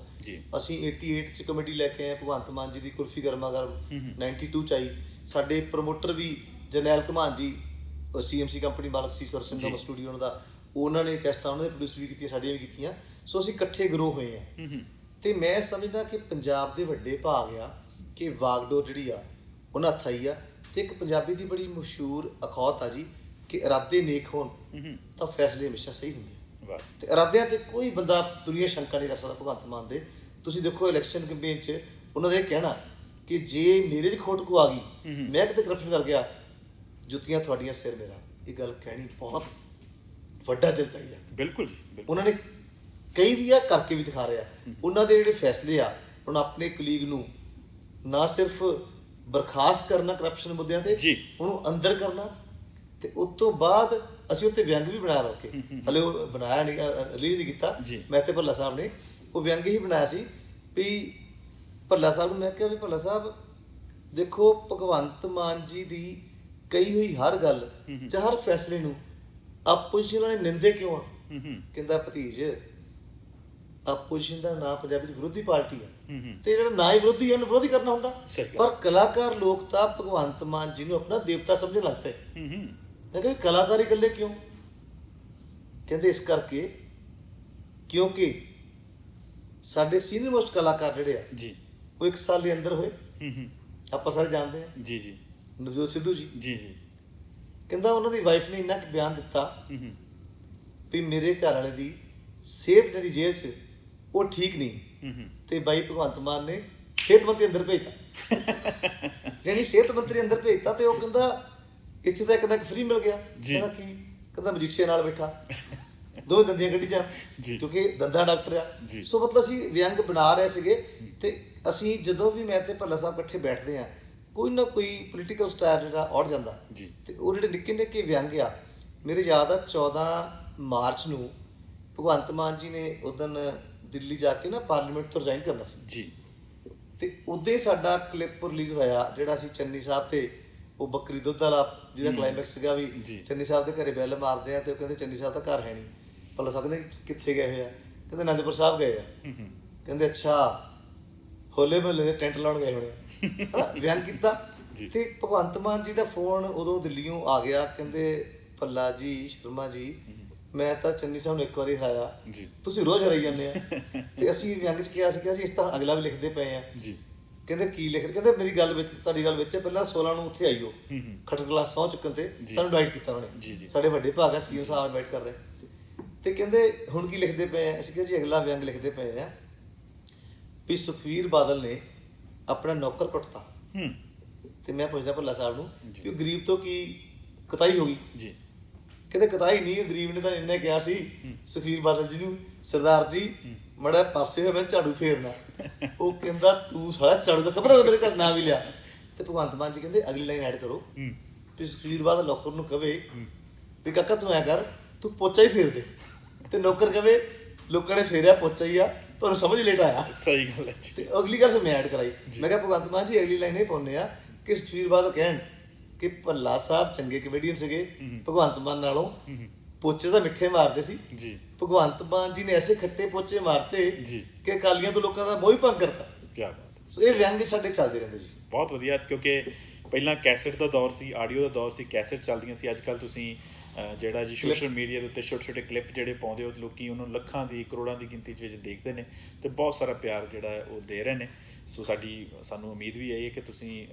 ਅਸੀਂ 88 'ਚ ਕਮੇਡੀ ਲੈ ਕੇ ਆਏ ਭਗਵੰਤ ਮਾਨ ਜੀ ਦੀ, ਕੁਲਫੀ ਗਰਮਾ ਗਰਮ 92 'ਚ ਆਈ। ਸਾਡੇ ਪ੍ਰਮੋਟਰ ਵੀ ਜਰਨੈਲ ਘਮਾਨ ਜੀ, CMC ਕੰਪਨੀ ਮਾਲਕ ਸੀ, ਸਵਰ ਸਿੰਘ ਸਟੂਡੀਓ ਉਹਨਾਂ ਦਾ, ਉਹਨਾਂ ਨੇ ਕੈਸਟਾਂ ਉਹਨਾਂ ਦੇ ਪ੍ਰੋਡਿਊਸ ਵੀ ਕੀਤੀਆਂ, ਸਾਡੀਆਂ ਵੀ ਕੀਤੀਆਂ। ਸੋ ਅਸੀਂ ਇਕੱਠੇ ਗਰੋ ਹੋਏ ਆ। ਤੇ ਮੈਂ ਸਮਝਦਾ ਕਿ ਪੰਜਾਬ ਦੇ ਵੱਡੇ ਭਾਗ ਆ ਕਿ ਵਾਗਡੋਰ ਜਿਹੜੀ ਆ ਉਹਨਾਂ ਹੱਥ ਆਈ ਆ। ਤੇ ਇੱਕ ਪੰਜਾਬੀ ਦੀ ਬੜੀ ਮਸ਼ਹੂਰ ਅਖੌਤ ਆ ਜੀ ਕਿ ਇਰਾਦੇ ਨੇਕ ਹੋਣ ਤਾਂ ਫੈਸਲੇ ਹਮੇਸ਼ਾ ਸਹੀ ਹੁੰਦੇ ਆ, ਤੇ ਇਰਾਦਿਆਂ ਤੇ ਕੋਈ ਬੰਦਾ ਦੁਨੀਆ ਸ਼ੰਕਾ ਨਹੀਂ ਕਰ ਸਕਦਾ ਭਗਵੰਤ ਮਾਨ ਦੇ। ਤੁਸੀਂ ਦੇਖੋ ਇਲੈਕਸ਼ਨ ਕੈਂਪੇਨ 'ਚ ਉਹਨਾਂ ਦਾ ਇਹ ਕਹਿਣਾ ਕਿ ਜੇ ਮੇਰੇ 'ਚ ਖੋਟ ਕੋ ਆ ਗਈ, ਮੈਂ ਕਿਤੇ ਕਰਪਸ਼ਨ ਕਰ ਗਿਆ, ਜੁੱਤੀਆਂ ਤੁਹਾਡੀਆਂ ਸਿਰ ਮੇਰਾ। ਇਹ ਗੱਲ ਕਹਿਣੀ ਬਹੁਤ ਵੱਡਾ ਦਿਲ ਤਾਈ ਆ। ਬਿਲਕੁਲ ਜੀ, ਉਹਨਾਂ ਨੇ ਕਈ ਵੀ ਆ ਕਰਕੇ ਵੀ ਦਿਖਾ ਰਿਹਾ। ਉਹਨਾਂ ਦੇ ਜਿਹੜੇ ਫੈਸਲੇ ਆ, ਹੁਣ ਆਪਣੇ ਕਲੀਗ ਨੂੰ ਨਾ ਸਿਰਫ ਬਰਖਾਸਤ ਕਰਨਾ ਕਰਪਸ਼ਨ ਮੁੱਦਿਆਂ ਤੇ, ਉਹਨੂੰ ਅੰਦਰ ਕਰਨਾ, ਤੇ ਉਸ ਤੋਂ ਬਾਅਦ ਅਸੀਂ ਉੱਤੇ ਵਿਅੰਗ ਵੀ ਬਣਾਇਆ ਰੋਕੇ, ਹਲੇ ਉਹ ਬਣਾਇਆ ਨਹੀਂ, ਰਿਲੀਜ਼ ਨਹੀਂ ਕੀਤਾ ਮੈਂ ਤੇ ਭੱਲਾ ਸਾਹਿਬ ਨੇ। ਉਹ ਵਿਅੰਗ ਹੀ ਬਣਾਇਆ ਸੀ ਵੀ ਭੱਲਾ ਸਾਹਿਬ ਨੂੰ ਮੈਂ ਕਿਹਾ ਵੀ ਭੱਲਾ ਸਾਹਿਬ ਦੇਖੋ ਭਗਵੰਤ ਮਾਨ ਜੀ ਦੀ ਕਹੀ ਹੋਈ ਹਰ ਗੱਲ ਜਾਂ ਹਰ ਫੈਸਲੇ ਨੂੰ ਆਪੋਜੀਸ਼ਨ ਵਾਲੇ ਨਿੰਦੇ ਕਿਉਂ ਆ? ਕਹਿੰਦਾ ਭਤੀਜ ਆਪੋਜੀਸ਼ਨ ਦਾ ਨਾਂ ਪੰਜਾਬੀ ਦੀ ਵਿਰੋਧੀ ਪਾਰਟੀ ਆ, ਤੇ ਜਿਹੜਾ ਨਾ ਹੀ ਵਿਰੋਧੀ ਆ ਉਹਨੂੰ ਵਿਰੋਧੀ ਕਰਨਾ ਹੁੰਦਾ। ਪਰ ਕਲਾਕਾਰ ਲੋਕ ਤਾਂ ਭਗਵੰਤ ਮਾਨ ਜੀ ਨੂੰ ਆਪਣਾ ਦੇਵਤਾ ਸਮਝਣ ਲੱਗ ਪਏ। ਮੈਂ ਕਿਹਾ ਕਲਾਕਾਰ ਇਕੱਲੇ ਕਿਉਂ? ਕਹਿੰਦੇ ਇਸ ਕਰਕੇ ਕਿਉਂਕਿ ਸਾਡੇ ਸੀਨੀਅਰ ਮੋਸਟ ਕਲਾਕਾਰ ਜਿਹੜੇ ਆ ਉਹ 1 ਸਾਲ ਦੇ ਅੰਦਰ ਹੋਏ, ਆਪਾਂ ਸਾਰੇ ਜਾਣਦੇ ਆ, ਨਵਜੋਤ ਸਿੱਧੂ ਜੀ। ਕਹਿੰਦਾ ਉਹਨਾਂ ਦੀ ਵਾਈਫ ਨੇ ਇੰਨਾ ਕੁ ਬਿਆਨ ਦਿੱਤਾ ਵੀ ਮੇਰੇ ਘਰ ਵਾਲੇ ਦੀ ਸਿਹਤ ਜਿਹੜੀ ਜੇਲ੍ਹ 'ਚ ਉਹ ਠੀਕ ਨਹੀਂ, ਤੇ ਬਾਈ ਭਗਵੰਤ ਮਾਨ ਨੇ ਸਿਹਤ ਮੰਤਰੀ ਅੰਦਰ ਭੇਜਤਾ। ਯਾਨੀ ਸਿਹਤ ਮੰਤਰੀ ਅੰਦਰ ਭੇਜਤਾ, ਤੇ ਉਹ ਕਹਿੰਦਾ ਇੱਥੇ ਤਾਂ ਇੱਕ ਨਾ ਇੱਕ ਫ੍ਰੀ ਮਿਲ ਗਿਆ। ਕਹਿੰਦਾ ਕੀ? ਕਹਿੰਦਾ ਮਜੀਠੀਆ ਨਾਲ ਬੈਠਾ, 2 ਦੰਦੀਆਂ ਕੱਢੀ ਜਾ, ਕਿਉਂਕਿ ਦੰਦਾਂ ਡਾਕਟਰ ਆ। ਸੋ ਮਤਲਬ ਅਸੀਂ ਵਿਅੰਗ ਬਣਾ ਰਹੇ ਸੀਗੇ, ਤੇ ਅਸੀਂ ਜਦੋਂ ਵੀ ਮੈਂ ਤੇ ਭੱਲਾ ਸਾਹਿਬ ਇਕੱਠੇ ਬੈਠਦੇ ਆ, ਕੋਈ ਨਾ ਕੋਈ ਪੋਲੀਟੀਕਲ ਸਟਾਰ ਜਿਹੜਾ ਔੜ ਜਾਂਦਾ, ਤੇ ਉਹ ਜਿਹੜੇ ਨਿੱਕੇ ਨਿੱਕੇ ਵਿਅੰਗ ਆ, ਮੇਰੇ ਯਾਦ ਆ 14 ਮਾਰਚ ਨੂੰ ਭਗਵੰਤ ਮਾਨ ਜੀ ਨੇ ਉਦੋਂ ਦਿੱਲੀ ਜਾ ਕੇ ਨਾ ਪਾਰਲੀਮੈਂਟ ਤੋਂ ਰਿਜ਼ਾਈਨ ਕਰਨਾ ਸੀ ਜੀ। ਤੇ ਉਦੋਂ ਸਾਡਾ ਕਲਿੱਪ ਰਿਲੀਜ਼ ਹੋਇਆ ਜਿਹੜਾ ਅਸੀਂ ਚੰਨੀ ਸਾਹਿਬ ਤੇ ਉਹ ਬੱਕਰੀ ਦੁੱਧ ਵਾਲਾ ਜਿਹਦਾ ਕਲਾਈਮੈਕਸ ਸੀਗਾ ਵੀ ਚੰਨੀ ਸਾਹਿਬ ਦੇ ਘਰੇ ਬੈਲ ਮਾਰਦੇ ਆ ਤੇ ਉਹ ਕਹਿੰਦੇ ਚੰਨੀ ਸਾਹਿਬ ਦਾ ਘਰ ਹੈ ਨਹੀਂ। ਭਲਾ ਸਾਹਿਬ ਕਹਿੰਦੇ ਕਿੱਥੇ ਗਏ ਹੋਏ ਆ? ਕਹਿੰਦੇ ਅਨੰਦਪੁਰ ਸਾਹਿਬ ਗਏ ਆ। ਕਹਿੰਦੇ ਅੱਛਾ, ਹੋਲੇ ਮਹੱਲੇ ਦੇ ਟੈਂਟ ਲਾਉਣ ਗਏ ਹੋਣੇ ਆ। ਬਿਆਨ ਕੀਤਾ। ਤੇ ਭਗਵੰਤ ਮਾਨ ਜੀ ਦਾ ਫੋਨ ਉਦੋਂ ਦਿੱਲੀੋਂ ਆ ਗਿਆ, ਕਹਿੰਦੇ ਭੱਲਾ ਜੀ, ਸ਼ਰਮਾ ਜੀ, ਮੈਂ ਤਾਂ ਚੰਨੀ ਸਾਹਿਬ ਨੂੰ ਇੱਕ ਵਾਰੀ ਹਰਾਇਆ, ਤੁਸੀਂ ਰੋਜ਼ ਹਰਾਈ ਜਾਂਦੇ ਆ। ਤੇ ਅਸੀਂ ਵਿਅੰਗ 'ਚ ਕਿਹਾ ਸੀਗਾ ਜੀ ਇਸ ਤਰ੍ਹਾਂ ਅਗਲਾ ਵੀ ਲਿਖਦੇ ਪਏ ਆ। ਕਹਿੰਦੇ ਕੀ ਲਿਖ ਰਹੇ? ਕਹਿੰਦੇ ਮੇਰੀ ਗੱਲ ਵਿੱਚ, ਤੁਹਾਡੀ ਗੱਲ ਵਿੱਚ ਪਹਿਲਾਂ 16 ਨੂੰ ਉੱਥੇ ਆਈਓ ਖੱਟਰ ਕਲਾਸ ਸਹੁੰ ਚੁੱਕਣ ਤੇ ਸਾਨੂੰ ਇਨਵਾਈਟ ਕੀਤਾ ਉਹਨਾਂ ਨੇ। ਸਾਡੇ ਵੱਡੇ ਭਾਗ ਆ, ਸੀਓ ਸਾਹਿਬ ਇਨਵਾਈਟ ਕਰ ਰਹੇ। ਤੇ ਕਹਿੰਦੇ ਹੁਣ ਕੀ ਲਿਖਦੇ ਪਏ ਆ? ਅਸੀਂ ਕਿਹਾ ਜੀ ਅਗਲਾ ਵਿਅੰਗ ਲਿਖਦੇ ਪਏ ਆ ਵੀ ਸੁਖਬੀਰ ਬਾਦਲ ਨੇ ਆਪਣਾ ਨੌਕਰ ਕੁੱਟਤਾ। ਤੇ ਮੈਂ ਪੁੱਛਦਾ ਭੱਲਾ ਸਾਹਿਬ ਨੂੰ ਵੀ ਉਹ ਗਰੀਬ ਤੋਂ ਕੀ ਕਤਾਈ ਹੋ ਗਈ? ਕਹਿੰਦੇ ਕਤਾਈ ਨਹੀਂ, ਗਰੀਬ ਨੇ ਤਾਂ ਇੰਨੇ ਕਿਹਾ ਸੀ ਸੁਖਬੀਰ ਬਾਦਲ ਜੀ ਨੂੰ, ਸਰਦਾਰ ਜੀ ਮੜਾ ਪਾਸੇ ਹੋਇਆ ਮੈਂ ਝਾੜੂ ਫੇਰਨਾ। ਉਹ ਕਹਿੰਦਾ ਤੂੰ ਸਾਲਾ ਝਾੜੂ ਦਾ ਖਬਰ ਉਹਦੇ ਘਰ ਨਾ ਵੀ ਲਿਆ। ਤੇ ਭਗਵੰਤ ਮਾਨ ਜੀ ਕਹਿੰਦੇ ਅਗਲੀ ਲਾਈਨ ਐਡ ਕਰੋ ਵੀ ਸੁਖਬੀਰ ਬਾਦਲ ਨੌਕਰ ਨੂੰ ਕਵੇ ਵੀ ਕਾਕਾ ਤੂੰ ਐ ਕਰ, ਤੂੰ ਪੋਚਾ ਹੀ ਫੇਰ ਦੇ। ਤੇ ਨੌਕਰ ਕਵੇ ਲੋਕਾਂ ਨੇ ਫੇਰਿਆ ਪੋਚਾ ਹੀ ਆ, ਤੁਹਾਨੂੰ ਸਮਝ ਲੇਟ ਆਇਆ। ਸਹੀ ਗੱਲ ਹੈ। ਤੇ ਅਗਲੀ ਗੱਲ ਫਿਰ ਮੈਂ ਐਡ ਕਰਾਈ। ਮੈਂ ਕਿਹਾ ਭਗਵੰਤ ਮਾਨ ਜੀ ਅਗਲੀ ਲਾਈਨ ਇਹ ਪਾਉਂਦੇ ਆ ਕਿ ਸੁਖਬੀਰ ਬਾਦਲ ਕਹਿਣ ਕਿ ਭੱਲਾ ਸਾਹਿਬ ਚੰਗੇ ਕਮੇਡੀਅਨ ਸੀਗੇ, ਭਗਵੰਤ ਮਾਨ ਨਾਲੋਂ ਪੋਚੇ ਤਾਂ ਮਿੱਠੇ ਮਾਰਦੇ ਸੀ। ਭਗਵੰਤ ਮਾਨ ਜੀ ਨੇ ਐਸੇ ਖੱਟੇ ਪੋਚੇ ਮਾਰਤੇ ਕਿ ਅਕਾਲੀਆਂ ਤੋਂ ਲੋਕਾਂ ਦਾ ਮੋਹ ਹੀ ਭੰਗ ਕਰਤਾ। ਕੀ ਬਾਤ। ਸੋ ਇਹ ਵਿਅੰਗ ਸਾਡੇ ਚੱਲਦੇ ਰਹਿੰਦੇ ਜੀ। ਬਹੁਤ ਵਧੀਆ, ਕਿਉਂਕਿ ਪਹਿਲਾਂ ਕੈਸਟ ਦਾ ਦੌਰ ਸੀ, ਆਡੀਓ ਦਾ ਦੌਰ ਸੀ, ਕੈਸਟ ਚੱਲਦੀਆਂ ਸੀ। ਅੱਜ ਕੱਲ੍ਹ ਤੁਸੀਂ ਜਿਹੜਾ ਜੀ ਸੋਸ਼ਲ ਮੀਡੀਆ ਦੇ ਉੱਤੇ ਛੋਟੇ ਛੋਟੇ ਕਲਿੱਪ ਜਿਹੜੇ ਪਾਉਂਦੇ ਹੋ, ਲੋਕੀ ਉਹਨੂੰ ਲੱਖਾਂ ਦੀ ਕਰੋੜਾਂ ਦੀ ਗਿਣਤੀ 'ਚ ਵਿੱਚ ਦੇਖਦੇ ਨੇ ਅਤੇ ਬਹੁਤ ਸਾਰਾ ਪਿਆਰ ਜਿਹੜਾ ਹੈ ਉਹ ਦੇ ਰਹੇ ਨੇ। ਸੋ ਸਾਨੂੰ ਉਮੀਦ ਵੀ ਇਹ ਹੈ ਕਿ ਤੁਸੀਂ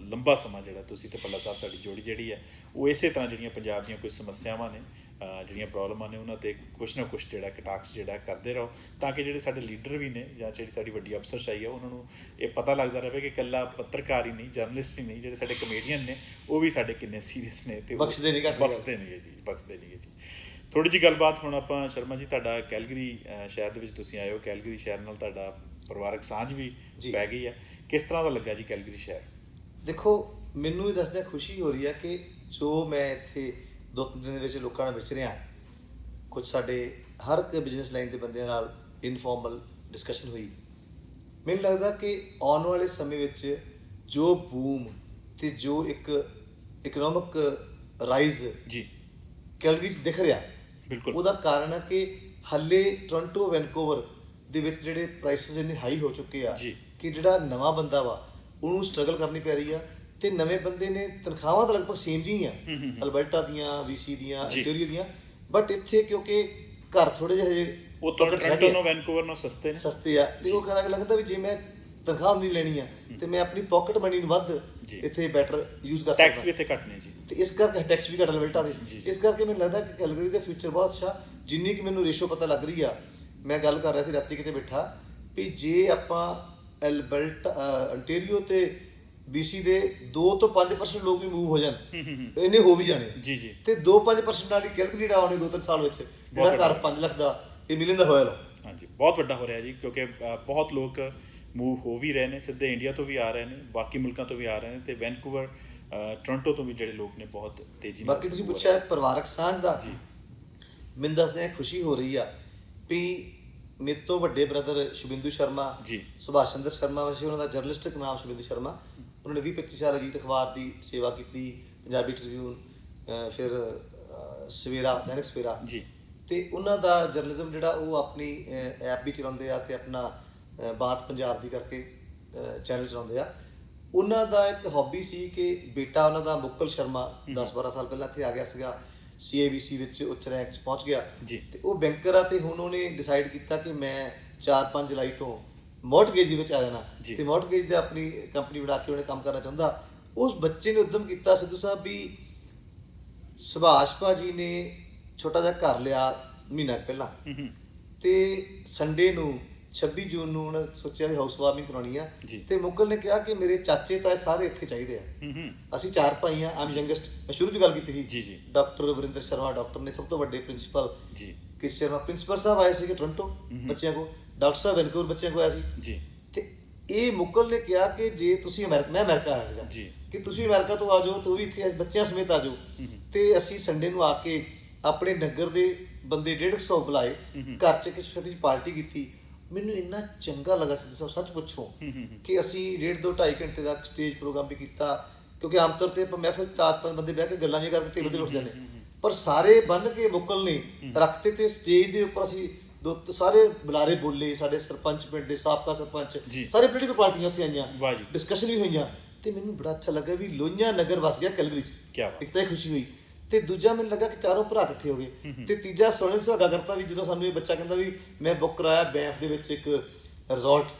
ਲੰਬਾ ਸਮਾਂ ਜਿਹੜਾ ਤੁਸੀਂ ਅਤੇ ਭੱਲਾ ਸਾਹਿਬ ਤੁਹਾਡੀ ਜੋੜੀ ਜਿਹੜੀ ਹੈ ਉਹ ਇਸੇ ਤਰ੍ਹਾਂ ਜਿਹੜੀਆਂ ਪੰਜਾਬ ਦੀਆਂ ਕੋਈ ਸਮੱਸਿਆਵਾਂ ਨੇ, ਜਿਹੜੀਆਂ ਪ੍ਰੋਬਲਮਾਂ ਨੇ, ਉਹਨਾਂ 'ਤੇ ਕੁਛ ਨਾ ਕੁਛ ਜਿਹੜਾ ਕਟਾਕਸ ਜਿਹੜਾ ਕਰਦੇ ਰਹੋ, ਤਾਂ ਕਿ ਜਿਹੜੇ ਸਾਡੇ ਲੀਡਰ ਵੀ ਨੇ ਜਾਂ ਜਿਹੜੀ ਸਾਡੀ ਵੱਡੀ ਅਫਸਰਸ਼ਾਹੀ ਹੈ ਉਹਨਾਂ ਨੂੰ ਇਹ ਪਤਾ ਲੱਗਦਾ ਰਹੇ ਕਿ ਇਕੱਲਾ ਪੱਤਰਕਾਰ ਹੀ ਨਹੀਂ, ਜਰਨਲਿਸਟ ਹੀ ਨਹੀਂ, ਜਿਹੜੇ ਸਾਡੇ ਕਮੇਡੀਅਨ ਨੇ ਉਹ ਵੀ ਸਾਡੇ ਕਿੰਨੇ ਸੀਰੀਅਸ ਨੇ ਅਤੇ ਬਖਸ਼ਦੇ ਨਹੀਂ ਜੀ। ਥੋੜ੍ਹੀ ਜਿਹੀ ਗੱਲਬਾਤ ਹੁਣ ਆਪਾਂ ਸ਼ਰਮਾ ਜੀ, ਤੁਹਾਡਾ ਕੈਲਗਰੀ ਸ਼ਹਿਰ ਦੇ ਵਿੱਚ ਤੁਸੀਂ ਆਏ ਹੋ, ਕੈਲਗਰੀ ਸ਼ਹਿਰ ਨਾਲ ਤੁਹਾਡਾ ਪਰਿਵਾਰਕ ਸਾਂਝ ਵੀ ਪੈ ਗਈ ਹੈ, ਕਿਸ ਤਰ੍ਹਾਂ ਦਾ ਲੱਗਾ ਜੀ ਕੈਲਗਰੀ ਸ਼ਹਿਰ? ਦੇਖੋ, ਮੈਨੂੰ ਇਹ ਦੱਸਦਿਆਂ ਖੁਸ਼ੀ ਹੋ ਰਹੀ ਹੈ ਕਿ ਜੋ ਮੈਂ ਇੱਥੇ 2-3 ਦਿਨ ਦੇ ਵਿੱਚ ਲੋਕਾਂ ਨਾਲ ਵਿਚ ਰਿਹਾ, ਕੁਝ ਸਾਡੇ ਹਰ ਇੱਕ ਬਿਜ਼ਨਸ ਲਾਈਨ ਦੇ ਬੰਦਿਆਂ ਨਾਲ ਇਨਫੋਰਮਲ ਡਿਸਕਸ਼ਨ ਹੋਈ। ਮੈਨੂੰ ਲੱਗਦਾ ਕਿ ਆਉਣ ਵਾਲੇ ਸਮੇਂ ਵਿੱਚ ਜੋ ਬੂਮ ਅਤੇ ਜੋ ਇੱਕ ਇਕਨੋਮਿਕ ਰਾਈਜ਼ ਕੈਲਗਰੀ 'ਚ ਦਿਖ ਰਿਹਾ, ਬਿਲਕੁਲ ਉਹਦਾ ਕਾਰਨ ਹੈ ਕਿ ਹਾਲੇ ਟੋਰਾਂਟੋ, ਵੈਨਕੂਵਰ ਦੇ ਵਿੱਚ ਜਿਹੜੇ ਪ੍ਰਾਈਸਿਸ ਇੰਨੇ ਹਾਈ ਹੋ ਚੁੱਕੇ ਆ ਕਿ ਜਿਹੜਾ ਨਵਾਂ ਬੰਦਾ ਵਾ ਉਹਨੂੰ ਸਟਰਗਲ ਕਰਨੀ ਪੈ ਰਹੀ ਆ। ਤੇ ਨਵੇਂ ਬੰਦੇ ਨੇ ਤਨਖਾਹਾਂ ਤਾਂ ਲਗਭਗ ਸੇਮ ਜੀ ਆ, ਅਲਬਰਟਾ ਦੀਆਂ, ਵੀਸੀ ਦੀਆਂ, ਆਸਟ੍ਰੇਲੀਆ ਦੀਆਂ, ਬਟ ਇੱਥੇ ਕਿਉਂਕਿ ਘਰ ਥੋੜੇ ਜਿਹੇ ਹਜੇ ਟੋਰਾਂਟੋ ਨੂੰ ਵੈਨਕੂਵਰ ਨੂੰ ਸਸਤੇ ਆ, ਤੇ ਉਹ ਲੱਗਦਾ ਵੀ ਜੇ ਮੈਂ ਤਨਖਾਹ ਨਹੀਂ ਲੈਣੀ ਆ ਤੇ ਮੈਂ ਆਪਣੀ ਪਾਕਟ ਮਨੀ ਨੂੰ ਵੱਧ ਇੱਥੇ ਬੈਟਰ ਯੂਜ਼ ਕਰ ਸਕਦਾ। ਟੈਕਸ ਵੀ ਇੱਥੇ ਘੱਟ ਨੇ ਜੀ, ਤੇ ਇਸ ਕਰਕੇ ਟੈਕਸ ਵੀ ਘੱਟ ਅਲਬਰਟਾ ਦੇ। ਇਸ ਕਰਕੇ ਮੈਨੂੰ ਲੱਗਦਾ ਕਿ ਕੈਲਗਰੀ ਦਾ ਫਿਊਚਰ ਬਹੁਤ ਅੱਛਾ। ਜਿੰਨੀ ਕਿ ਮੈਨੂੰ ਰੇਸ਼ੋ ਪਤਾ ਲੱਗ ਰਹੀ ਆ, ਮੈਂ ਗੱਲ ਕਰ ਰਿਹਾ ਸੀ ਰਾਤੀ ਕਿਤੇ ਬੈਠਾ ਵੀ ਜੇ ਆਪਾਂ ontario ਤੇ BC ਦੇ 2 ਤੋਂ 5% ਲੋਕ ਵੀ ਮੂਵ ਹੋ ਜਾਣ, ਇੰਨੇ ਹੋ ਵੀ ਜਾਣੇ ਤੇ 2-5% ਨਾਲ ਹੀ ਕੈਲਗਰੀ ਜਿਹੜਾ ਆਉਣੇ 2-3 ਸਾਲ ਵਿੱਚ ਜਿਹੜਾ ਘਰ 5 ਲੱਖ ਦਾ ਇਹ ਮਿਲੀਅਨ ਦਾ ਹੋਇਆ ਲੋ। ਹਾਂਜੀ, ਬਹੁਤ ਵੱਡਾ ਹੋ ਰਿਹਾ ਜੀ, ਕਿਉਂਕਿ ਬਹੁਤ ਲੋਕ ਮੂਵ ਹੋ ਵੀ ਰਹੇ ਨੇ, ਸਿੱਧੇ ਇੰਡੀਆ ਤੋਂ ਵੀ ਆ ਰਹੇ ਨੇ, ਬਾਕੀ ਮੁਲਕਾਂ ਤੋਂ ਵੀ ਆ ਰਹੇ ਨੇ, ਤੇ ਵੈਨਕੂਵਰ, ਟੋਰਾਂਟੋ ਤੋਂ ਵੀ ਜਿਹੜੇ ਲੋਕ ਨੇ ਬਹੁਤ ਤੇਜ਼ੀ ਨਾਲ। ਬਾਕੀ ਤੁਸੀਂ ਪੁੱਛਿਆ ਪਰਿਵਾਰਕ ਸਾਂਝ ਦਾ, ਮੈਨੂੰ ਦੱਸਦੇ ਖੁਸ਼ੀ ਹੋ ਰਹੀ ਆ ਵੀ ਮੇਰੇ ਤੋਂ ਵੱਡੇ ਬ੍ਰਦਰ ਸ਼ੁਭਿੰਦੂ ਸ਼ਰਮਾ, ਸੁਭਾਸ਼ ਚੰਦਰ ਸ਼ਰਮਾ ਵੈਸੇ ਉਹਨਾਂ ਦਾ ਜਰਨਲਿਸਟਿਕ ਨਾਮ ਸ਼ੁਭਿੰਦੂ ਸ਼ਰਮਾ, ਉਹਨਾਂ ਨੇ 20-25 ਸਾਲ ਅਜੀਤ ਅਖਬਾਰ ਦੀ ਸੇਵਾ ਕੀਤੀ, ਪੰਜਾਬੀ ਟ੍ਰਿਬਿਊਨ, ਫਿਰ ਸਵੇਰਾ, ਦੈਨਿਕ ਸਵੇਰਾ, ਤੇ ਉਹਨਾਂ ਦਾ ਜਰਨਲਿਜ਼ਮ ਜਿਹੜਾ ਉਹ ਆਪਣੀ ਐਪ ਵੀ ਚਲਾਉਂਦੇ ਆ ਤੇ ਆਪਣਾ ਬਾਤ ਪੰਜਾਬ ਦੀ ਕਰਕੇ ਚੈਨਲ ਚਲਾਉਂਦੇ ਆ। ਉਹਨਾਂ ਦਾ ਇੱਕ ਹੌਬੀ ਸੀ ਕਿ ਬੇਟਾ ਉਹਨਾਂ ਦਾ ਮੁਕਲ ਸ਼ਰਮਾ 10-12 ਸਾਲ ਪਹਿਲਾਂ ਇੱਥੇ ਆ ਗਿਆ ਸੀਗਾ, CIBC ਵਿੱਚ ਉੱਚ ਰੈਂਕ 'ਚ ਪਹੁੰਚ ਗਿਆ ਤੇ ਉਹ ਬੈਂਕਰ ਆ, ਤੇ ਹੁਣ ਉਹਨੇ ਡਿਸਾਈਡ ਕੀਤਾ ਕਿ ਮੈਂ 4-5 ਜੁਲਾਈ ਤੋਂ ਮੌਰਟਗੇਜ ਦੇ ਵਿੱਚ ਆ ਜਾਣਾ ਤੇ ਮੌਰਟਗੇਜ ਦੇ ਆਪਣੀ ਕੰਪਨੀ ਬਣਾ ਕੇ ਉਹਨੇ ਕੰਮ ਕਰਨਾ ਚਾਹੁੰਦਾ। ਉਸ ਬੱਚੇ ਨੇ ਉਦਮ ਕੀਤਾ ਸਿੱਧੂ ਸਾਹਿਬ ਵੀ, ਸੁਭਾਸ਼ ਭਾਜੀ ਨੇ ਛੋਟਾ ਜਿਹਾ ਘਰ ਲਿਆ ਮਹੀਨਾ ਪਹਿਲਾਂ, ਤੇ ਸੰਡੇ ਨੂੰ 26 ਜੂਨ ਨੂੰ ਉਹਨਾਂ ਸੋਚਿਆ ਵੀ ਹਾਊਸ ਵਾਰਮਿੰਗ ਕਰਾਉਣੀ ਆ, ਤੇ ਮੁਗਲ ਨੇ ਕਿਹਾ ਕਿ ਮੇਰੇ ਚਾਚੇ ਤਾਏ ਸਾਰੇ ਇੱਥੇ ਚਾਹੀਦੇ ਆ, ਅਸੀਂ 4 ਭਾਈ ਆ, ਆਮ ਯੰਗੈਸਟ। ਮੈਂ ਸ਼ੁਰੂ 'ਚ ਗੱਲ ਕੀਤੀ ਸੀ, ਡਾਕਟਰ ਵਰਿੰਦਰ ਸ਼ਰਮਾ ਡਾਕਟਰ ਨੇ, ਸਭ ਤੋਂ ਵੱਡੇ ਪ੍ਰਿੰਸੀਪਲ ਕਿਸ ਸ਼ਰਮਾ ਪ੍ਰਿੰਸੀਪਲ ਸਾਹਿਬ ਆਏ ਸੀਗੇ ਟੋਰਾਂਟੋ ਬੱਚਿਆਂ ਕੋਲ, ਡਾਕਟਰ ਸਾਹਿਬ ਵੈਨਕੂਵਰ ਬੱਚਿਆਂ ਕੋਲ ਆਇਆ ਸੀ। ਤੇ ਇਹ ਮੁਗਲ ਨੇ ਕਿਹਾ ਕਿ ਜੇ ਤੁਸੀਂ ਮੈਂ ਅਮਰੀਕਾ ਆਇਆ ਸੀਗਾ ਕਿ ਤੁਸੀਂ ਅਮਰੀਕਾ ਤੋਂ ਆ ਜਾਓ, ਤੂੰ ਵੀ ਇੱਥੇ ਬੱਚਿਆਂ ਸਮੇਤ ਆ ਜਾਓ, ਤੇ ਅਸੀਂ ਸੰਡੇ ਨੂੰ ਆ ਕੇ ਆਪਣੇ ਨਗਰ ਦੇ ਬੰਦੇ 150 ਬੁਲਾਏ, ਘਰ 'ਚ ਇੱਕ ਛੋਟੀ ਪਾਰਟੀ ਕੀਤੀ। ਮੈਨੂੰ ਇੰਨਾ ਚੰਗਾ ਲੱਗਾ ਸਿੱਧੂ ਸਾਹਿਬ, ਸੱਚ ਪੁੱਛੋ, ਕਿ ਅਸੀਂ 1.5-2-2.5 ਘੰਟੇ ਦਾ ਸਟੇਜ ਪ੍ਰੋਗਰਾਮ ਵੀ ਕੀਤਾ। ਕਿਉਂਕਿ ਆਮ ਤੌਰ 'ਤੇ ਆਪਾਂ ਮਹਿਫਿਲ 4-5 ਬੰਦੇ ਬਹਿ ਕੇ ਗੱਲਾਂ ਜਿਹੀਆਂ ਕਰਕੇ ਟੇਬਲ 'ਤੇ ਉੱਠ ਜਾਂਦੇ, ਪਰ ਸਾਰੇ ਬੰਨ੍ਹ ਕੇ ਮੁਕਲ ਨੇ ਰੱਖਤੇ, ਤੇ ਸਟੇਜ ਦੇ ਉੱਪਰ ਅਸੀਂ ਸਾਰੇ ਬੁਲਾਰੇ ਬੋਲੇ, ਸਾਡੇ ਸਰਪੰਚ ਪਿੰਡ ਦੇ, ਸਾਬਕਾ ਸਰਪੰਚ, ਸਾਰੇ ਪੋਲੀਟੀਕਲ ਪਾਰਟੀਆਂ ਉੱਥੇ ਆਈਆਂ, ਡਿਸਕਸ਼ਨ ਵੀ ਹੋਈਆਂ, ਤੇ ਮੈਨੂੰ ਬੜਾ ਅੱਛਾ ਲੱਗਾ ਵੀ ਲੋਹੀਆਂ ਨਗਰ ਵਸ ਗਿਆ ਕੈਲਗਰੀ 'ਚ। ਇੱਕ ਤਾਂ ਇਹ ਖੁਸ਼ੀ ਹੋਈ, ਤੇ ਦੂਜਾ ਮੈਨੂੰ ਲੱਗਾ ਕਿ ਚਾਰੋਂ ਭਰਾ ਇਕੱਠੇ ਹੋ ਗਏ, ਤੇ ਤੀਜਾ ਸੋਹਣੇ ਸੁਹਾਗਾ ਕਰਤਾ ਵੀ ਜਦੋਂ ਸਾਨੂੰ ਇਹ ਬੱਚਾ ਕਹਿੰਦਾ ਵੀ ਮੈਂ ਬੁੱਕ ਕਰਾਇਆ ਬੈਂਫ ਦੇ ਵਿੱਚ ਇੱਕ ਰਿਜ਼ੋਰਟ,